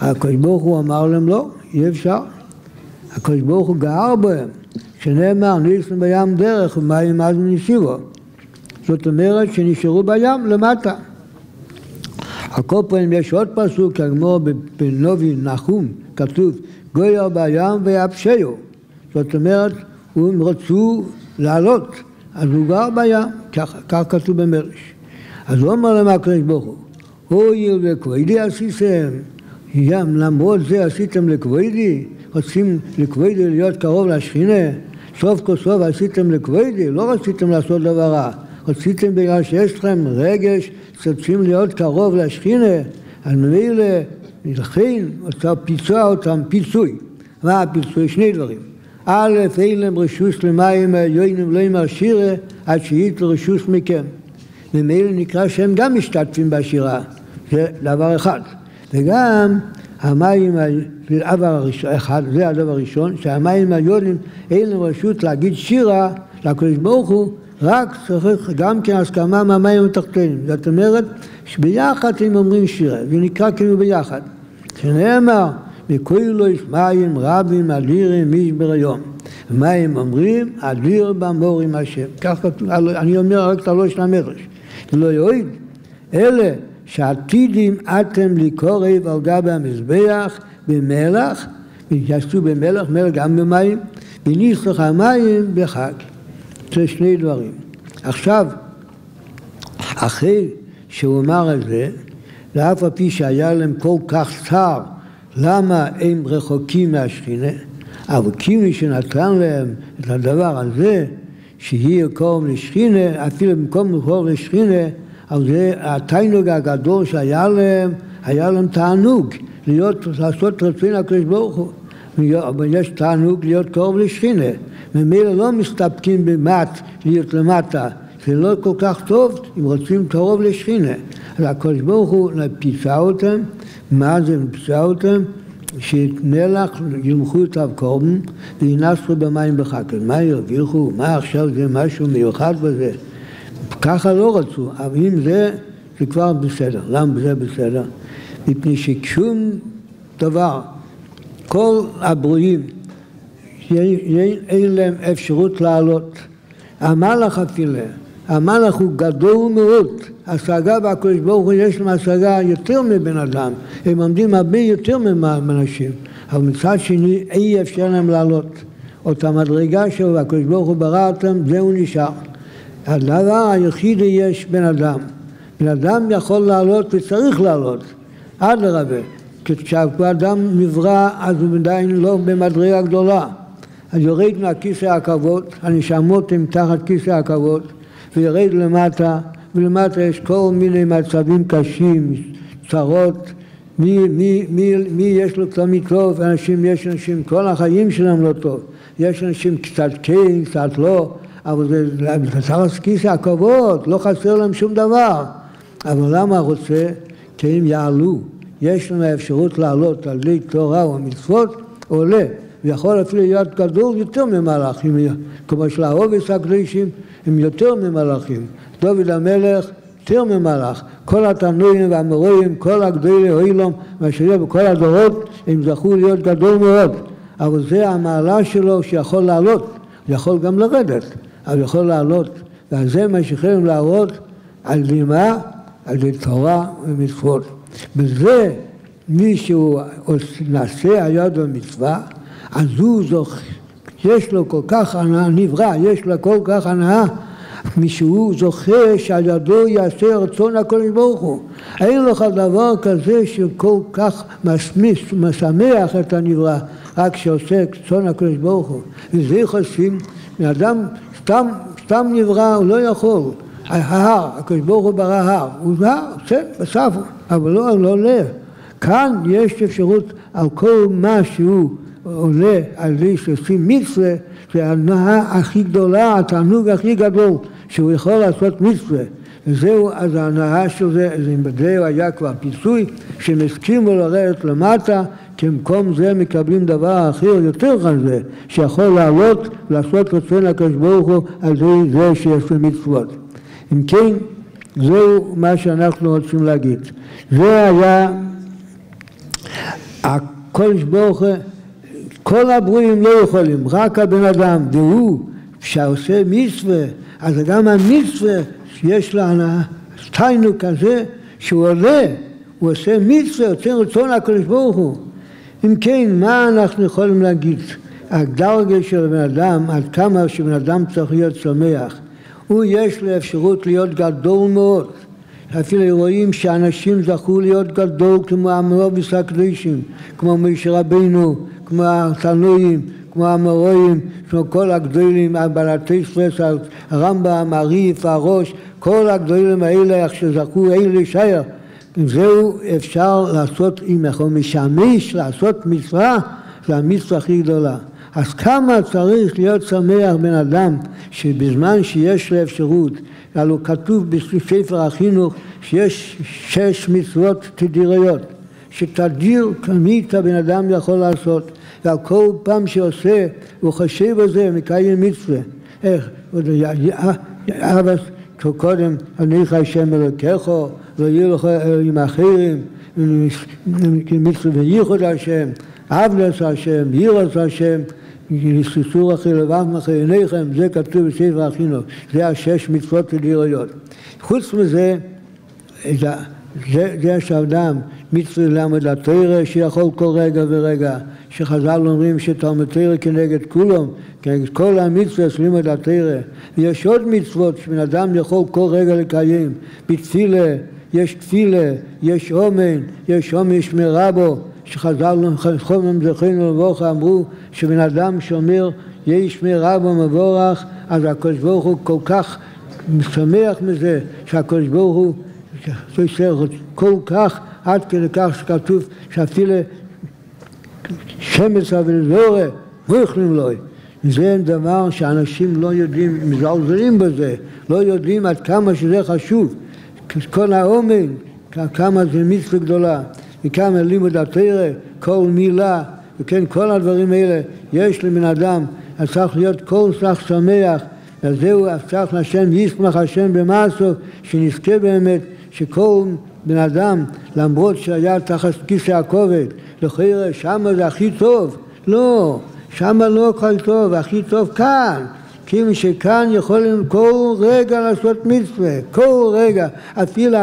הקדוש ברוך הוא אמר להם לא, אי אפשר. הקדוש ברוך הוא גער בהם, שנאמר ניסנו בים דרך ומים אז נשארו. זאת אומרת שנשארו בים למטה. על כל פעמים יש עוד פסוק, כמו בנובי נחום, כתוב גויר בים ויבשהו. זאת אומרת, הם רצו לעלות, אז הוא גר בים, כך כתוב במדרש. אז הוא אומר להם הקדוש ברוך הוא, הואיל וכבודי עשיתם, למרות זה עשיתם לכבודי, רוצים לכבודי להיות קרוב לשכינה, סוף כל סוף עשיתם לכבודי, לא רציתם לעשות דבר רע, רציתם בגלל שיש לכם רגש, צריכים להיות קרוב לשכינה, אז ממילא לכן פיצוע אותם פיצוי. מה הפיצוי? 2 דברים. א', אין להם רשוס למים העליונים לא עם השירה, עד שיהיה רשוס מכם. ממילא נקרא שהם גם משתתפים בשירה, זה דבר אחד. וגם המים, זה הדבר הראשון, שהמים העליונים אין להם רשות להגיד שירה לקדוש ברוך הוא, רק צריך גם כן הסכמה מהמים התחתונים. זאת אומרת, שביחד הם אומרים שירה, זה נקרא כאילו ביחד. שנאמר, וכאילו יש מים רבים אדירים משבר היום. מים אומרים, אדיר במורים השם. כך כתוב, אני אומר רק 3 המדרש. לא יועיד, אלה שעתידים אתם לקורב על גבי המזבח במלח, ויעשו במלח, מלח גם במים, וניסח המים בחג. זה 2 דברים. עכשיו, אחרי שהוא אמר את זה, ואף על פי שהיה להם כל כך צר, למה הם רחוקים מהשכינה? אבל כאילו שנתן להם את הדבר הזה, שיהיה קרוב לשכינה, אפילו במקום קרוב לשכינה, אבל זה התענוג הגדול שהיה להם, היה להם תענוג לעשות רצון הקדוש ברוך הוא. יש תענוג להיות קרוב לשכינה. ממילא לא מסתפקים במעט להיות למטה. זה לא כל כך טוב אם רוצים קרוב לשכינה. אז הקדוש ברוך הוא פיצה אותם. מה זה פיצה אותם? שמלח ילכו את הקורבן וינסו במים בחקל. מה ירוויחו? מה עכשיו זה משהו מיוחד בזה? ככה לא רצו, אבל אם זה כבר בסדר. למה זה בסדר? מפני ששום דבר, כל הברואים, אין להם אפשרות לעלות. המלאך אפילו, המלאך הוא גדול מאוד. השגה והקדוש ברוך הוא יש להם השגה יותר מבן אדם. הם עומדים הרבה יותר מאנשים. אבל מצד שני אי אפשר להם לעלות. אותה מדרגה שלו והקדוש ברוך הוא ברא אותם, זהו נשאר. הדבר היחיד יש בן אדם. בן אדם יכול לעלות וצריך לעלות. אדרבה. כשאדם נברא אז הוא עדיין לא במדרגה גדולה. אז יורד מהכיסא הכבוד, הנשמות הם תחת כיסא הכבוד, וירד למטה, ולמטה יש כל מיני מצבים קשים, צרות, מי יש לו תמיד טוב, יש אנשים, כל החיים שלהם לא טוב, יש אנשים קצת כן, קצת לא, אבל זה תחת כיסא הכבוד, לא חסר להם שום דבר. אבל למה רוצה? כי הם יעלו, יש לנו אפשרות לעלות על ידי תורה או מצוות, עולה. ויכול אפילו להיות גדול יותר ממלאכים, כמו שלעובס הקדושים הם יותר ממלאכים. דוד המלך יותר ממלאך. כל התנועים והאמוראים, כל הגדולי אוילום, מה שיהיה בכל הדורות, הם זכו להיות גדול מאוד. אבל זה המעלה שלו שיכול לעלות, יכול גם לרדת, אבל יכול לעלות. ועל זה מה שיכולים להראות על מה? על תורה ומצוות. בזה מישהו נעשה היד במצווה, אז הוא זוכה, יש לו כל כך הנאה, נברא, יש לו כל כך הנאה, משהוא זוכה שעל ידו יעשה רצון הקדוש ברוך הוא. אין לך דבר כזה שכל כך משמח את הנברא, רק שעושה רצון הקדוש ברוך הוא. וזה חושבים, אדם סתם נברא, הוא לא יכול. ההר, הקדוש ברוך הוא ברא הר, הוא הר, בסוף, אבל לא לב. כאן יש אפשרות על כל מה שהוא עולה על זה שעושים מצווה, זה ההנאה הכי גדולה, התענוג הכי גדול, שהוא יכול לעשות מצווה. וזהו, אז ההנאה של זה, זהו היה כבר פיצוי, שהם הסכימו לרדת למטה, כי במקום זה מקבלים דבר אחר יותר כזה, שיכול לעלות ולעשות רצון הקדוש ברוך הוא על זה שיש לו מצוות. אם כן, זהו מה שאנחנו רוצים להגיד. זה היה הקדוש ברוך הוא, כל הברואים לא יכולים, רק הבן אדם, והוא שעושה מצווה, אז גם המצווה שיש לה תענוג כזה, שהוא עולה, הוא עושה מצווה, עושה רצון הקדוש ברוך הוא. אם כן, מה אנחנו יכולים להגיד? הדרגה של בן אדם, עד כמה שבן אדם צריך להיות שמח, הוא יש לו אפשרות להיות גדול מאוד. אפילו רואים שאנשים זכו להיות גדול כמו המורביס הקדושים, כמו משה רבינו, כמו התנועים, כמו המוראים, כמו כל הגדולים, הבלתי ספרס, הרמב"ם, הריף, הראש, כל הגדולים האלה, איך שזכו אלה להישאר. זהו אפשר לעשות, אם יכול משמש, לעשות מצווה, זה המצווה הכי גדולה. אז כמה צריך להיות שמח בן אדם, שבזמן שיש לו אפשרות, הלוא כתוב בספר החינוך, שיש 6 מצוות תדירויות, שתדיר תמיד הבן אדם יכול לעשות, ועל כל פעם שעושה, הוא חושב על זה, מקיים מצווה. איך? אבא, קודם, אניך השם אלוקיך, ויהיו לך עם אחרים, מצווה וייחוד השם, אבלס השם, יירס השם, ססור אחרי לבב מאחורי עיניכם, זה כתוב בספר החינוך, זה 6 מצוות תדירויות. חוץ מזה, זה שאדם מצווה ללמד התורה שיכול כל רגע ורגע, שחז"ל אומרים שתלמוד תורה כנגד כולם, כנגד כל המצוות לימוד התורה. ויש עוד מצוות שבן אדם יכול כל רגע לקיים, בתפילה, יש תפילה, יש אומן, יש אומן ישמרה בו, שחז"ל חכמים זכינו לברכה אמרו שבן אדם שאומר ישמרה בו מבורך, אז הקדוש ברוך הוא כל כך משמח מזה שהקדוש ברוך הוא כל כך עד כדי כך שכתוב שאפילו שמץ ולזורע מוכנים לו. זה דבר שאנשים לא יודעים, מזלזלים בזה, לא יודעים עד כמה שזה חשוב. כל האומן, כמה זה מצווה גדולה, וכמה לימוד התורה, כל מילה, וכן כל הדברים האלה יש לבן אדם, אז צריך להיות כל כך שמח, וזהו הבטח השם, ישמח השם במעשו, שנזכה באמת שכל בן אדם, למרות שהיה תחת כיסא הכובד, לכאורה שמה זה הכי טוב, לא, שמה לא הכי טוב, הכי טוב כאן, כי שכאן יכולים כל רגע לעשות מצווה, כל רגע, אפילו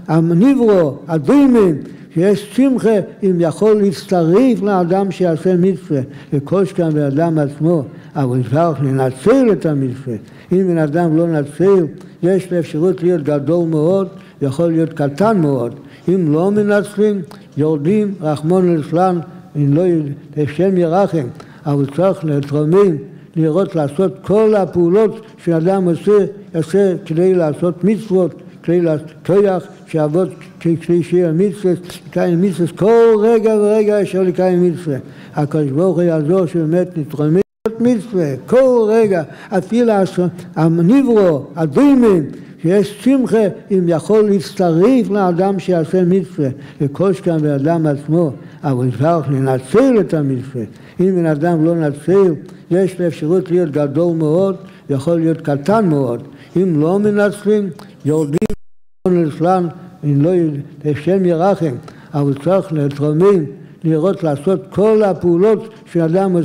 הנברו, הדרימים, שיש שמחה אם יכול להצטרף לאדם שיעשה מצווה, וכל שכאן באדם עצמו, אבל צריך לנצל את המצווה. אם בן אדם לא נצל, יש לו אפשרות להיות גדול מאוד, יכול להיות קטן מאוד. אם לא מנצלים, יורדים, רחמון ליצלן, אם לא השם ירחם, אבל צריך להתרומם, לראות לעשות כל הפעולות שאדם יעשה כדי לעשות מצוות, כדי להצליח, שיעבוד כדי שיהיה מצווה, לקיים מצווה, כל רגע ורגע אפשר לקיים מצווה. הקדוש ברוך הוא יעזור שבאמת נתרומם מצווה, כל רגע, אפילו הנברו, הדרימים, שיש שמחה אם יכול להצטרף לאדם שיעשה מצווה, וכל שכאן באדם עצמו, אבל צריך לנצל את המצווה. אם בן אדם לא נצל, יש לו אפשרות להיות גדול מאוד, יכול להיות קטן מאוד. אם לא מנצלים, יורדים לצלן, אם לא השם ירחם, אבל צריך להתרומם, לראות לעשות כל הפעולות שאדם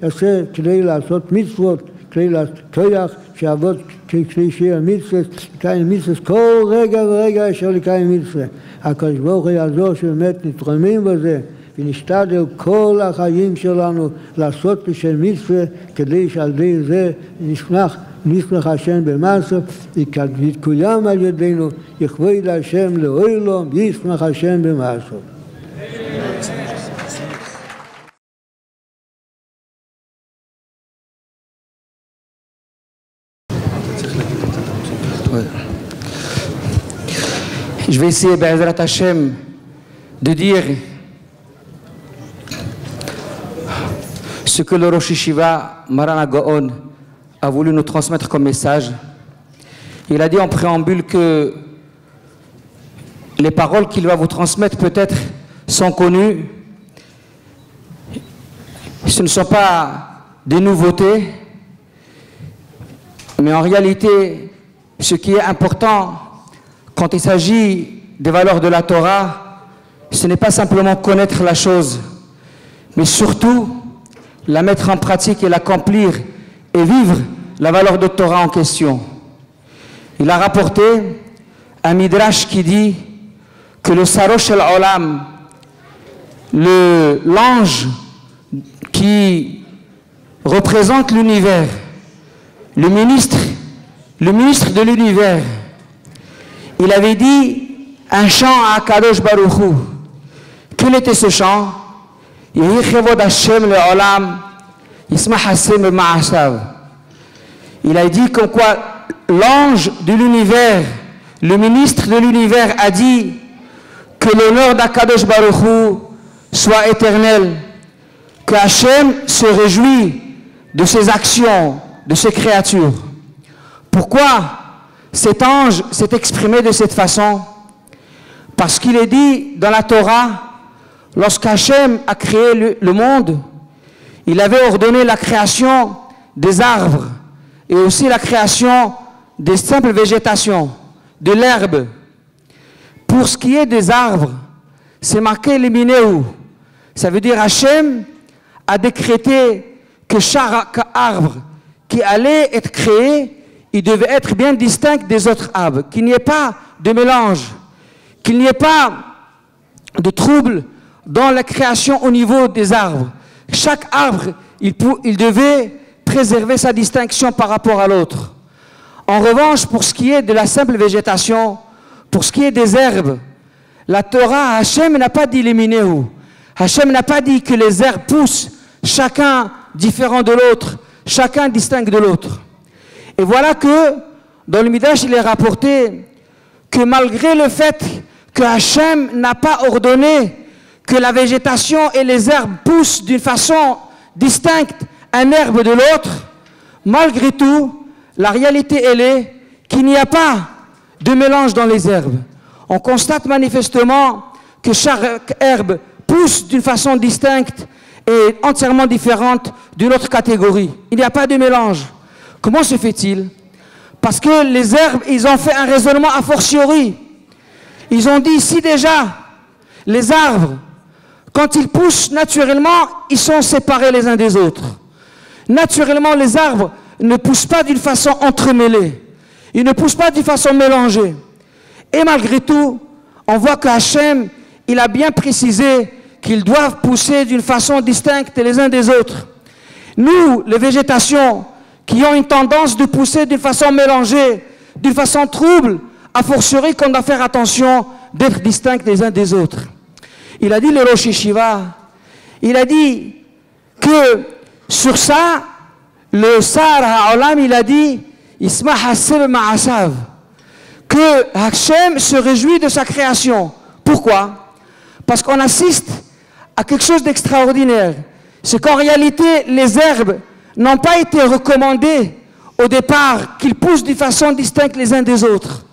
יעשה כדי לעשות מצוות, כדי להצליח, שיעבוד כדי שיהיה מצווה, לקיים מצווה, כל רגע ורגע אפשר לקיים מצווה. הקדוש ברוך הוא יעזור שבאמת נתרומם בזה, ונשתדל כל החיים שלנו לעשות בשם מצווה, כדי שעל ידי זה נשמח השם במעשה, יתקוים על ידינו, יכבוד השם לעולם, ישמח השם במעשה. Je vais essayer, Be'ezrat Hashem, de dire ce que le Rosh Yeshiva Maran Gaon a voulu nous transmettre comme message. Il a dit en préambule que les paroles qu'il va vous transmettre peut-être sont connues. Ce ne sont pas des nouveautés, mais en réalité, ce qui est important quand il s'agit des valeurs de la Torah, ce n'est pas simplement connaître la chose, mais surtout la mettre en pratique et l'accomplir et vivre la valeur de Torah en question. Il a rapporté un midrash qui dit que le Sarosh al-Olam, l'ange qui représente l'univers, le ministre de l'univers, il avait dit un chant à Kadosh Baruch Hu. Quel était ce chant? Il a dit comme quoi l'ange de l'univers, le ministre de l'univers a dit que l'honneur d'Akadosh Baruch Hu soit éternel, que Hachem se réjouit de ses actions, de ses créatures. Pourquoi cet ange s'est exprimé de cette façon? Parce qu'il est dit dans la Torah, lorsqu'Hachem a créé le monde, il avait ordonné la création des arbres et aussi la création des simples végétations, de l'herbe. Pour ce qui est des arbres, c'est marqué Limineu. Ça veut dire Hachem a décrété que chaque arbre qui allait être créé, il devait être bien distinct des autres arbres, qu'il n'y ait pas de mélange, qu'il n'y ait pas de trouble dans la création au niveau des arbres. Chaque arbre, il devait préserver sa distinction par rapport à l'autre. En revanche, pour ce qui est de la simple végétation, pour ce qui est des herbes, la Torah, Hachem n'a pas dit les minéaux. Hachem n'a pas dit que les herbes poussent, chacun différent de l'autre, chacun distinct de l'autre. Et voilà que, dans le Midrash, il est rapporté que malgré le fait que Hachem n'a pas ordonné que la végétation et les herbes poussent d'une façon distincte un herbe de l'autre, malgré tout, la réalité, elle est qu'il n'y a pas de mélange dans les herbes. On constate manifestement que chaque herbe pousse d'une façon distincte et entièrement différente d'une autre catégorie. Il n'y a pas de mélange. Comment se fait-il? Parce que les herbes, ils ont fait un raisonnement a fortiori. Ils ont dit, si déjà, les arbres, quand ils poussent naturellement, ils sont séparés les uns des autres. Naturellement, les arbres ne poussent pas d'une façon entremêlée. Ils ne poussent pas d'une façon mélangée. Et malgré tout, on voit que Hachem, il a bien précisé qu'ils doivent pousser d'une façon distincte les uns des autres. Nous, les végétations, qui ont une tendance de pousser d'une façon mélangée, d'une façon trouble, a fortiori qu'on doit faire attention d'être distincts les uns des autres. Il a dit, le Rosh Yeshiva, il a dit que sur ça, le Sar Ha'olam, il a dit, Isma Haseb Ma'asav, que Hachem se réjouit de sa création. Pourquoi? Parce qu'on assiste à quelque chose d'extraordinaire. C'est qu'en réalité, les herbes n'ont pas été recommandées au départ qu'ils poussent d'une façon distincte les uns des autres.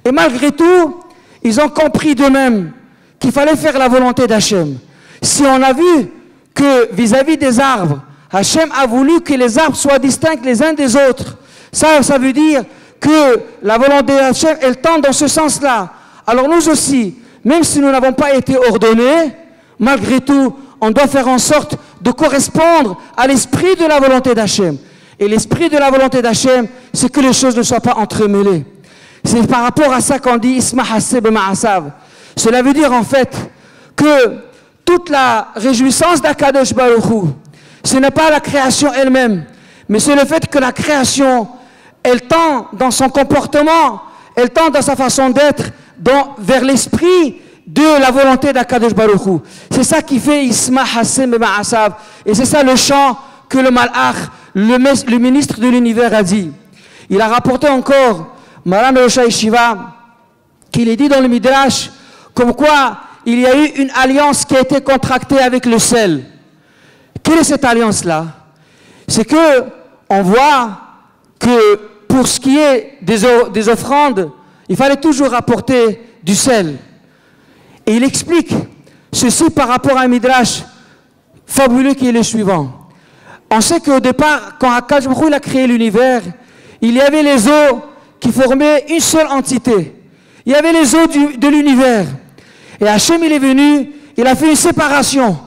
Et malgré tout, ils ont compris d'eux-mêmes qu'il fallait faire la volonté d'Hachem. Si on a vu que vis-à-vis des arbres, Hachem a voulu que les arbres soient distincts les uns des autres, ça veut dire que la volonté d'Hachem, elle tend dans ce sens-là. Alors nous aussi, même si nous n'avons pas été ordonnés, malgré tout, on doit faire en sorte de correspondre à l'esprit de la volonté d'Hachem. Et l'esprit de la volonté d'Hachem, c'est que les choses ne soient pas entremêlées. C'est par rapport à ça qu'on dit Isma Haseb Ma'asav. Cela veut dire en fait que toute la réjouissance d'Akadosh Baruch Hu, ce n'est pas la création elle-même, mais c'est le fait que la création, elle tend dans son comportement, elle tend dans sa façon d'être vers l'esprit de la volonté d'Akadosh Baruch Hu. C'est ça qui fait Isma Haseb Ma'asav. Et c'est ça le chant que le Malach, le ministre de l'univers, a dit. Il a rapporté encore, Maran Rosh Yeshiva, qu'il est dit dans le Midrash, comme quoi il y a eu une alliance qui a été contractée avec le sel. Quelle est cette alliance-là? C'est que on voit que pour ce qui est des offrandes, il fallait toujours apporter du sel. Et il explique ceci par rapport à un Midrash fabuleux qui est le suivant. On sait qu'au départ, quand Akadosh Baruch Hu a créé l'univers, il y avait les eaux qui formaient une seule entité. Il y avait les eaux de l'univers. Et Hachem, il est venu, il a fait une séparation.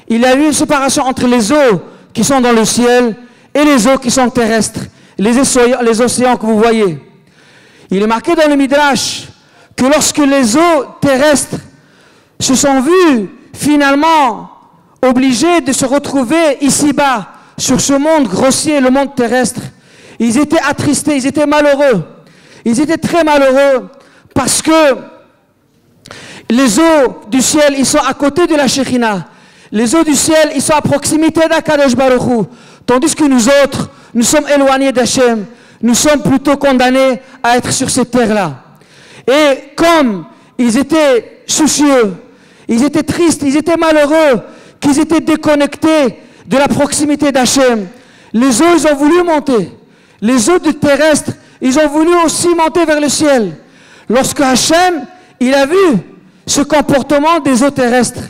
Il y a eu une séparation entre les eaux qui sont dans le ciel et les eaux qui sont terrestres, les océans que vous voyez. Il est marqué dans le Midrash que lorsque les eaux terrestres se sont vues finalement obligées de se retrouver ici-bas, sur ce monde grossier, le monde terrestre, ils étaient attristés, ils étaient malheureux. Ils étaient très malheureux parce que les eaux du ciel, ils sont à côté de la Shekhinah. Les eaux du ciel, ils sont à proximité d'Akadosh Baruch Hu. Tandis que nous autres, nous sommes éloignés d'Hachem. Nous sommes plutôt condamnés à être sur cette terre-là. Et comme ils étaient soucieux, ils étaient tristes, ils étaient malheureux, qu'ils étaient déconnectés de la proximité d'Hachem, les eaux, ils ont voulu monter. Les eaux du terrestre, ils ont voulu aussi monter vers le ciel. Lorsque Hachem, il a vu ce comportement des eaux terrestres,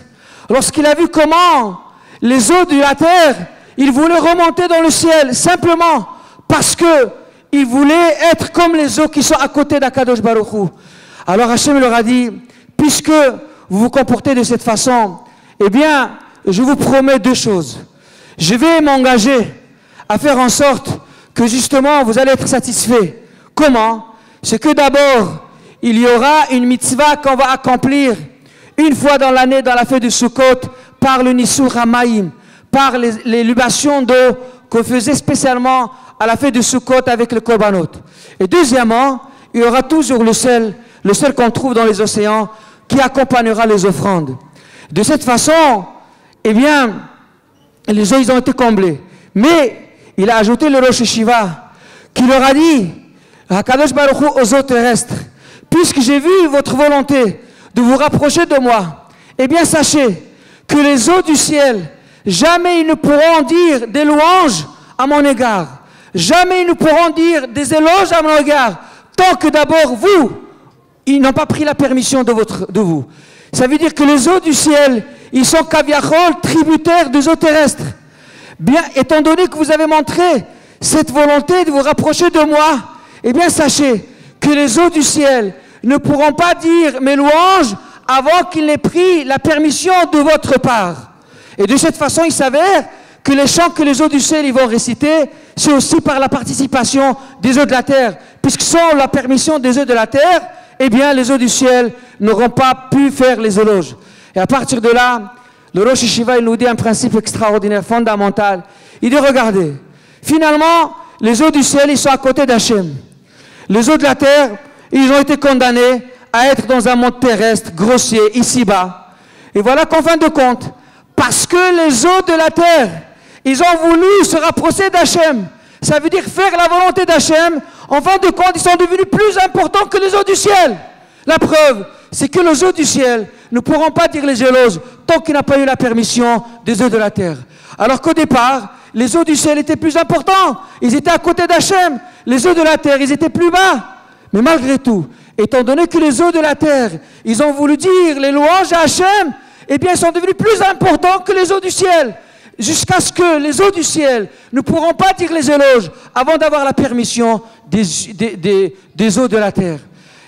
lorsqu'il a vu comment les eaux de la terre, ils voulaient remonter dans le ciel, simplement parce que ils voulaient être comme les eaux qui sont à côté d'Akadosh Baruch Hu. Alors Hachem leur a dit, puisque vous vous comportez de cette façon, eh bien, je vous promets deux choses. Je vais m'engager à faire en sorte que justement vous allez être satisfaits. Comment? C'est que d'abord, il y aura une mitzvah qu'on va accomplir une fois dans l'année dans la fête de Sukkot par le Nisur Hamaim, par les libations d'eau qu'on faisait spécialement à la fête de Sukkot avec le Korbanot. Et deuxièmement, il y aura toujours le sel le seul qu'on trouve dans les océans, qui accompagnera les offrandes. De cette façon, eh bien, les eaux, ils ont été comblés. Mais il a ajouté le Rosh Hashiva, qui leur a dit, Hakadosh Baruch Hu aux eaux terrestres, puisque j'ai vu votre volonté de vous rapprocher de moi, eh bien sachez que les eaux du ciel, jamais ils ne pourront dire des louanges à mon égard. Jamais ils ne pourront dire des éloges à mon égard, tant que d'abord vous, ils n'ont pas pris la permission de vous. Ça veut dire que les eaux du ciel, ils sont kaviachol, tributaires des eaux terrestres. Bien, étant donné que vous avez montré cette volonté de vous rapprocher de moi, eh bien sachez que les eaux du ciel ne pourront pas dire mes louanges avant qu'ils n'aient pris la permission de votre part. Et de cette façon, il s'avère que les chants que les eaux du ciel ils vont réciter, c'est aussi par la participation des eaux de la terre. Puisque sans la permission des eaux de la terre, eh bien les eaux du ciel n'auront pas pu faire les éloges. Et à partir de là, le Rosh Hashiva il nous dit un principe extraordinaire, fondamental. Il dit, regardez, finalement, les eaux du ciel, ils sont à côté d'Hachem. Les eaux de la terre, ils ont été condamnés à être dans un monde terrestre, grossier, ici-bas. Et voilà qu'en fin de compte, parce que les eaux de la terre, ils ont voulu se rapprocher d'Hachem. Ça veut dire faire la volonté d'Hachem. En fin de compte, ils sont devenus plus importants que les eaux du ciel. La preuve, c'est que les eaux du ciel ne pourront pas dire les éloges tant qu'il n'a pas eu la permission des eaux de la terre. Alors qu'au départ, les eaux du ciel étaient plus importants. Ils étaient à côté d'Hachem. Les eaux de la terre, ils étaient plus bas. Mais malgré tout, étant donné que les eaux de la terre, ils ont voulu dire les louanges à Hachem, eh bien, ils sont devenus plus importants que les eaux du ciel. Jusqu'à ce que les eaux du ciel ne pourront pas dire les éloges avant d'avoir la permission des eaux de la terre.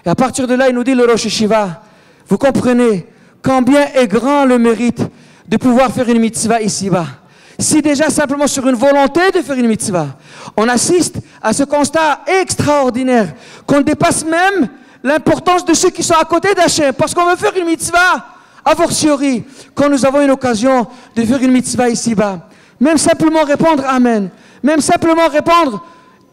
Et à partir de là, il nous dit le Rosh Hashiva, vous comprenez combien est grand le mérite de pouvoir faire une mitzvah ici-bas. Si déjà simplement sur une volonté de faire une mitzvah, on assiste à ce constat extraordinaire qu'on dépasse même l'importance de ceux qui sont à côté d'Hachem, parce qu'on veut faire une mitzvah, a fortiori, quand nous avons une occasion de faire une mitzvah ici-bas, même simplement répondre Amen, même simplement répondre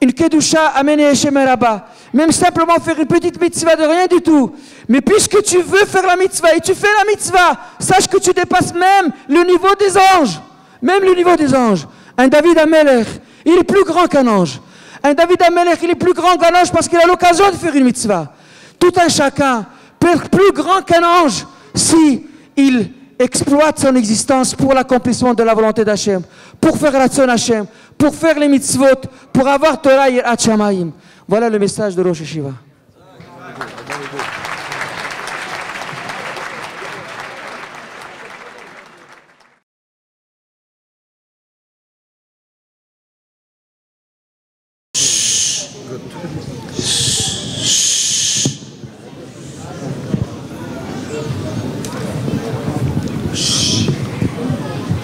une kedusha Amen et Hashem Rabba, même simplement faire une petite mitzvah de rien du tout. Mais puisque tu veux faire la mitzvah et tu fais la mitzvah, sache que tu dépasses même le niveau des anges. Même le niveau des anges. Un David Amelech, il est plus grand qu'un ange. Un David Amelech, il est plus grand qu'un ange parce qu'il a l'occasion de faire une mitzvah. Tout un chacun peut être plus grand qu'un ange si il exploite son existence pour l'accomplissement de la volonté d'Hachem, pour faire la tzon Hachem, pour faire les mitzvot, pour avoir Torah Yirat Shamayim. Voilà le message de Rosh Hashiva.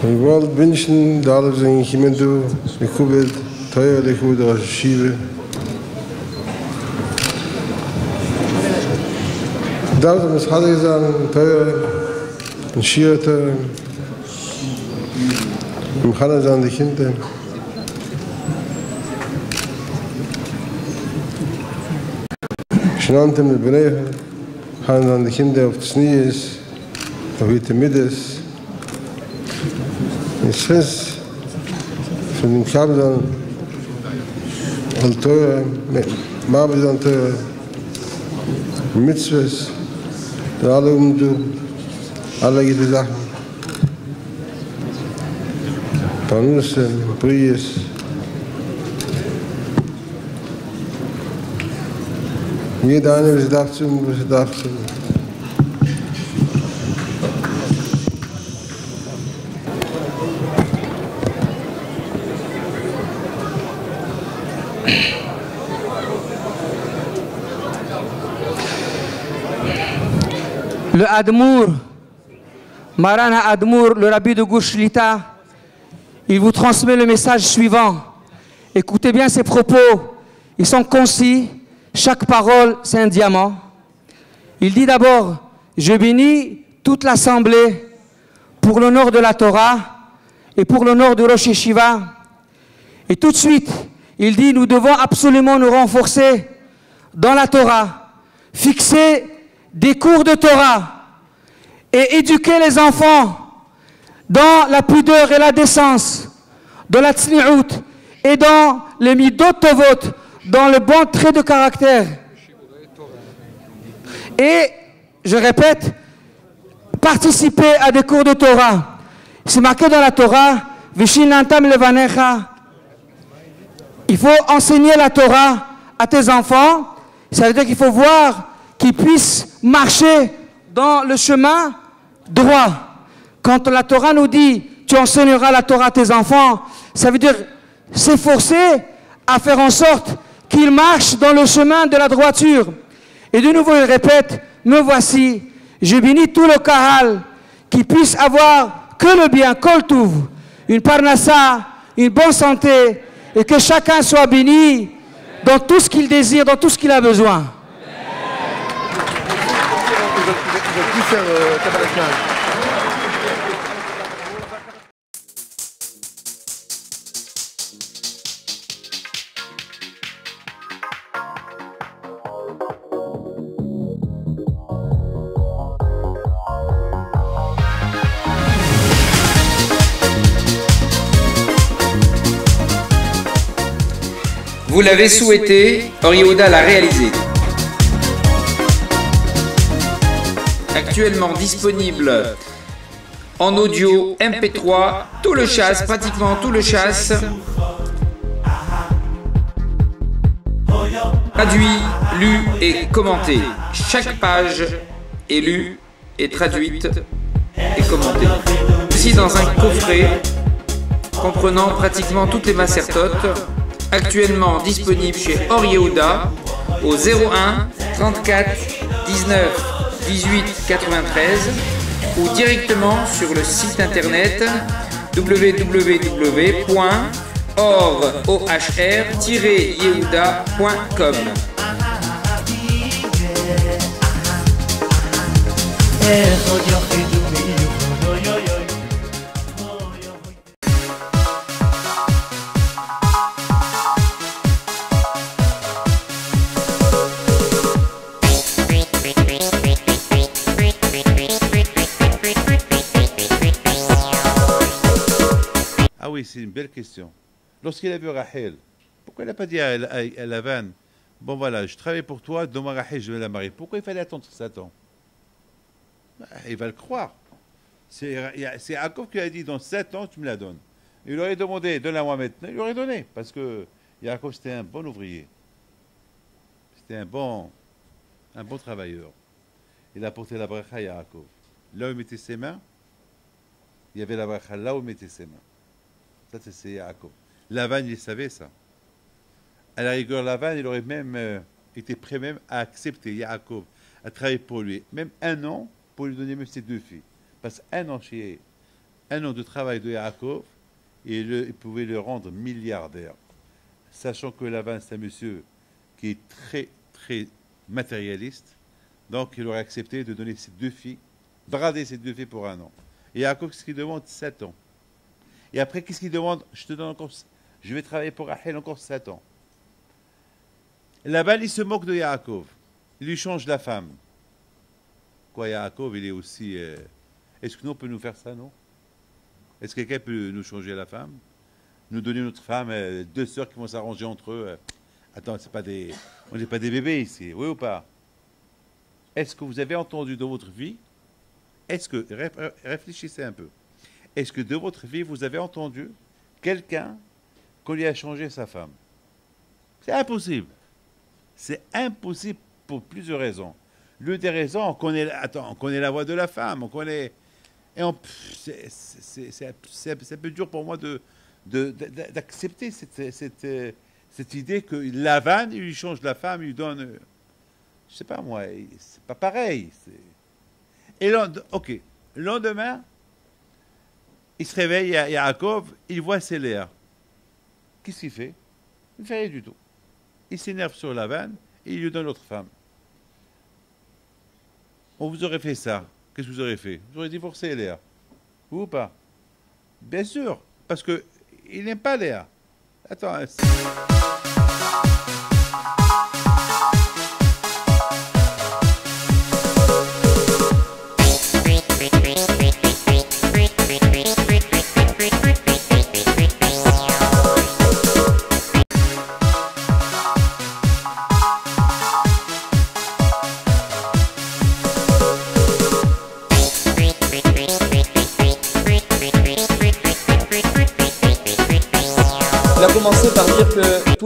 Ik wil wensen dat alles in gemeente, ik hoop het, teuer, ik hoop dat Hashiva. Dat is het hadden gezegd, teuer, een schierter, een hadden gezegd de kinderen. Genant hem de beneden, gaan dan de kinderen op de knieën, of in de midden. Het is van de kabel al teuer, maar we dan teuer, mitzvahs, dat alle doen, alle gede zaken, panussen, prijes. Jeder eine, was darf zu, was darf zu. Le Admour, Maran Admour, le rabbi de Gush Shlita, il vous transmet le message suivant. Écoutez bien ses propos, ils sont concis, chaque parole c'est un diamant. Il dit d'abord, je bénis toute l'assemblée pour l'honneur de la Torah et pour l'honneur de Rosh Hashiva. Et tout de suite, il dit, nous devons absolument nous renforcer dans la Torah, fixer des cours de Torah et éduquer les enfants dans la pudeur et la décence, dans la tzni'out et dans les midot tovot, dans le bon trait de caractère. Et, je répète, participer à des cours de Torah. C'est marqué dans la Torah, Vishinantam levanecha. Il faut enseigner la Torah à tes enfants. Ça veut dire qu'il faut voir qu'ils puissent marcher dans le chemin droit. Quand la Torah nous dit tu enseigneras la Torah à tes enfants, ça veut dire s'efforcer à faire en sorte qu'ils marchent dans le chemin de la droiture. Et de nouveau il répète, me voici, je bénis tout le Kahal, qui puisse avoir que le bien, kol touv, une parnassa, une bonne santé, et que chacun soit béni dans tout ce qu'il désire, dans tout ce qu'il a besoin. Vous l'avez souhaité, Or Yehuda l'a réalisé. Actuellement disponible en audio, MP3, tout le chasse, pratiquement tout le chasse. Traduit, lu et commenté. Chaque page est lue et traduite et commentée. Aussi dans un coffret comprenant pratiquement toutes les masertotes, actuellement disponible chez Or Yehuda au 01 34 19 18 93 ou directement sur le site internet www.or-yehuda.com. Ah oui, c'est une belle question. Lorsqu'il a vu Rachel, pourquoi il n'a pas dit à Lavan, bon voilà, je travaille pour toi, demain Rachel, je vais la marier. Pourquoi il fallait attendre 7 ans? Il va le croire. C'est Yaakov qui a dit, dans 7 ans, tu me la donnes. Il aurait demandé, donne-la-moi maintenant, il aurait donné. Parce que Yaakov, c'était un bon ouvrier. C'était un bon travailleur. Il a porté la bracha à Yaakov. Là où il mettait ses mains, il y avait la bracha là où il mettait ses mains. Ça, c'est Yaakov. Lavan, il savait ça. À la rigueur, Lavan, il aurait même été prêt même à accepter Yaakov, à travailler pour lui. Même 1 an, pour lui donner même ses 2 filles. Parce qu'un an de travail de Yaakov, il pouvait le rendre milliardaire. Sachant que Lavan, c'est un monsieur qui est très, très matérialiste. Donc, il aurait accepté de donner ses 2 filles, brader ses 2 filles pour 1 an. Et Yaakov, ce qu'il demande, 7 ans. Et après, qu'est-ce qu'il demande? Je te donne encore, je vais travailler pour Rachel encore 7 ans. Laban, il se moque de Yaakov. Il lui change la femme. Quoi, Yaakov, il est aussi... Est-ce que nous, on peut nous faire ça, non? Est-ce que quelqu'un peut nous changer la femme? Nous donner notre femme, 2 sœurs qui vont s'arranger entre eux. Attends, on n'est pas des bébés ici, oui ou pas? Est-ce que vous avez entendu dans votre vie, réfléchissez un peu, est-ce que de votre vie, vous avez entendu quelqu'un qu'on lui a changé sa femme? C'est impossible. C'est impossible pour plusieurs raisons. L'une des raisons, on connaît la voix de la femme, on connaît... Et c'est un peu dur pour moi d'accepter cette idée que Lavan, il lui change la femme, il lui donne... Je sais pas moi, c'est pas pareil. Et ok, le lendemain, il se réveille, Yaakov, il voit c'est Léa. Qu'est-ce qu'il fait? Il ne fait rien du tout. Il s'énerve sur Lavan et il lui donne l'autre femme. On vous aurait fait ça. Qu'est-ce que vous aurez fait? Vous aurez divorcé Léa. Ou pas? Bien sûr, parce qu'il n'aime pas Léa. Attends.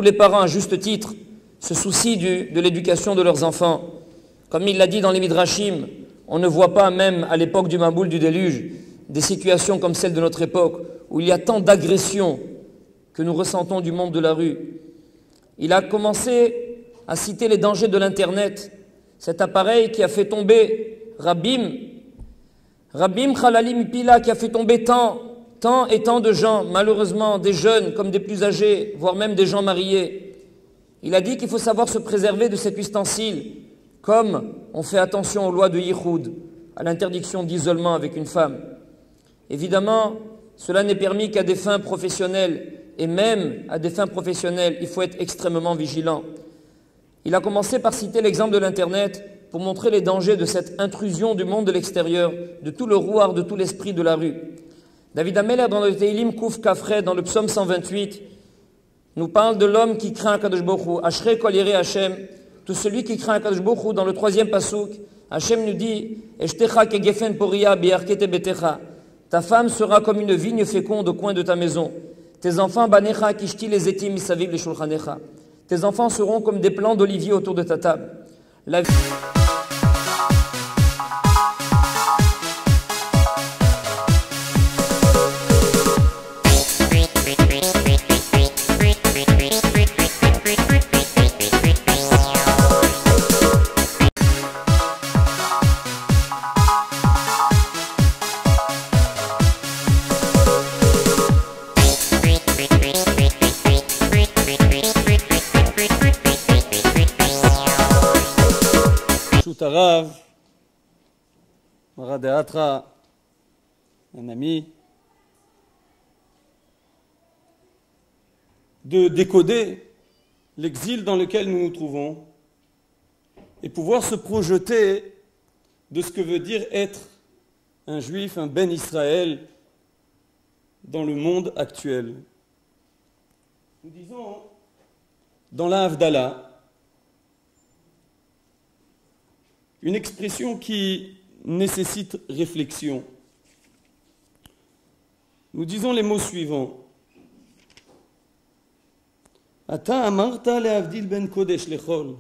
tous les parents, à juste titre, se soucient de l'éducation de leurs enfants. Comme il l'a dit dans les Midrashim, on ne voit pas, même à l'époque du Maboul, du déluge, des situations comme celle de notre époque, où il y a tant d'agressions que nous ressentons du monde de la rue. Il a commencé à citer les dangers de l'Internet, cet appareil qui a fait tomber Rabim Khalalim Pila, qui a fait tomber tant et tant de gens, malheureusement des jeunes comme des plus âgés, voire même des gens mariés. Il a dit qu'il faut savoir se préserver de cet ustensile, comme on fait attention aux lois de Yichoud, à l'interdiction d'isolement avec une femme. Évidemment, cela n'est permis qu'à des fins professionnelles, et même à des fins professionnelles, il faut être extrêmement vigilant. Il a commencé par citer l'exemple de l'Internet pour montrer les dangers de cette intrusion du monde de l'extérieur, de tout le rouard, de tout l'esprit de la rue. David Ameller, dans le Teilim Kouf Kafret, dans le psaume 128, nous parle de l'homme qui craint Akadosh Baruch Hu, Ashrei kol yirei Hashem, tout celui qui craint Akadosh Baruch Hu. Dans le 3e pasouk, Hashem nous dit Eshtecha kegefen poria biarkete betecha, ta femme sera comme une vigne féconde au coin de ta maison. Tes enfants banecha kishti les etim misaviv les shulchanecha. Tes enfants seront comme des plants d'olivier autour de ta table. La vie... Arav, Maradeatra, un ami, de décoder l'exil dans lequel nous nous trouvons et pouvoir se projeter de ce que veut dire être un juif, un Ben Israël dans le monde actuel. Nous disons dans la Havdalah une expression qui nécessite réflexion. Nous disons les mots suivants. Ata amarta lehavdil ben kodesh lechol.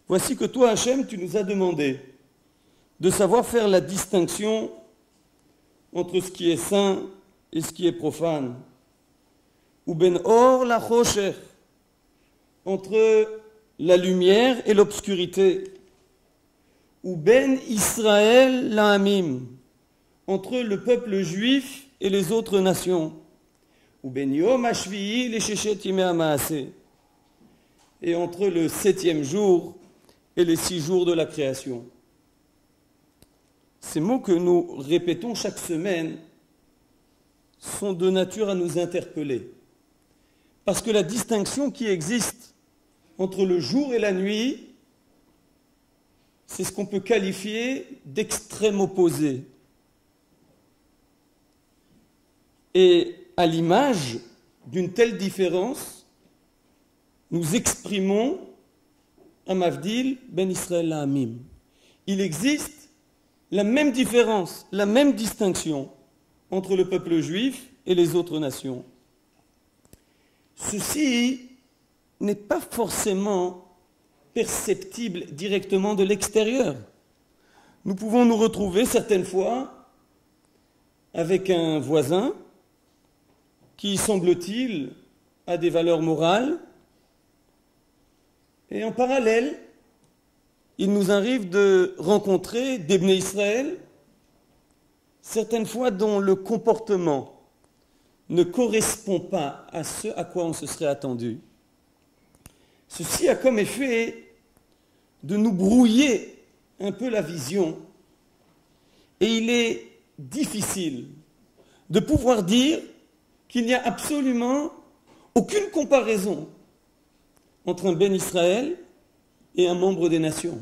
Voici que toi, Hachem, tu nous as demandé de savoir faire la distinction entre ce qui est saint et ce qui est profane. Ou ben or la chosher, entre la lumière et l'obscurité. Ou ben Israël la'amim, entre le peuple juif et les autres nations. Ou ben yom hashvi'i le sheshet yimei ha'maaseh, et entre le 7e jour et les 6 jours de la création. Ces mots que nous répétons chaque semaine sont de nature à nous interpeller. Parce que la distinction qui existe entre le jour et la nuit, c'est ce qu'on peut qualifier d'extrême opposé. Et à l'image d'une telle différence, nous exprimons un Mavdil ben Israël la'amim. Il existe la même différence, la même distinction entre le peuple juif et les autres nations. Ceci n'est pas forcément perceptible directement de l'extérieur. Nous pouvons nous retrouver certaines fois avec un voisin qui, semble-t-il, a des valeurs morales, et en parallèle, il nous arrive de rencontrer des Bnei Israël, certaines fois dont le comportement ne correspond pas à ce à quoi on se serait attendu. Ceci a comme effet de nous brouiller un peu la vision, et il est difficile de pouvoir dire qu'il n'y a absolument aucune comparaison entre un Ben Israël et un membre des nations.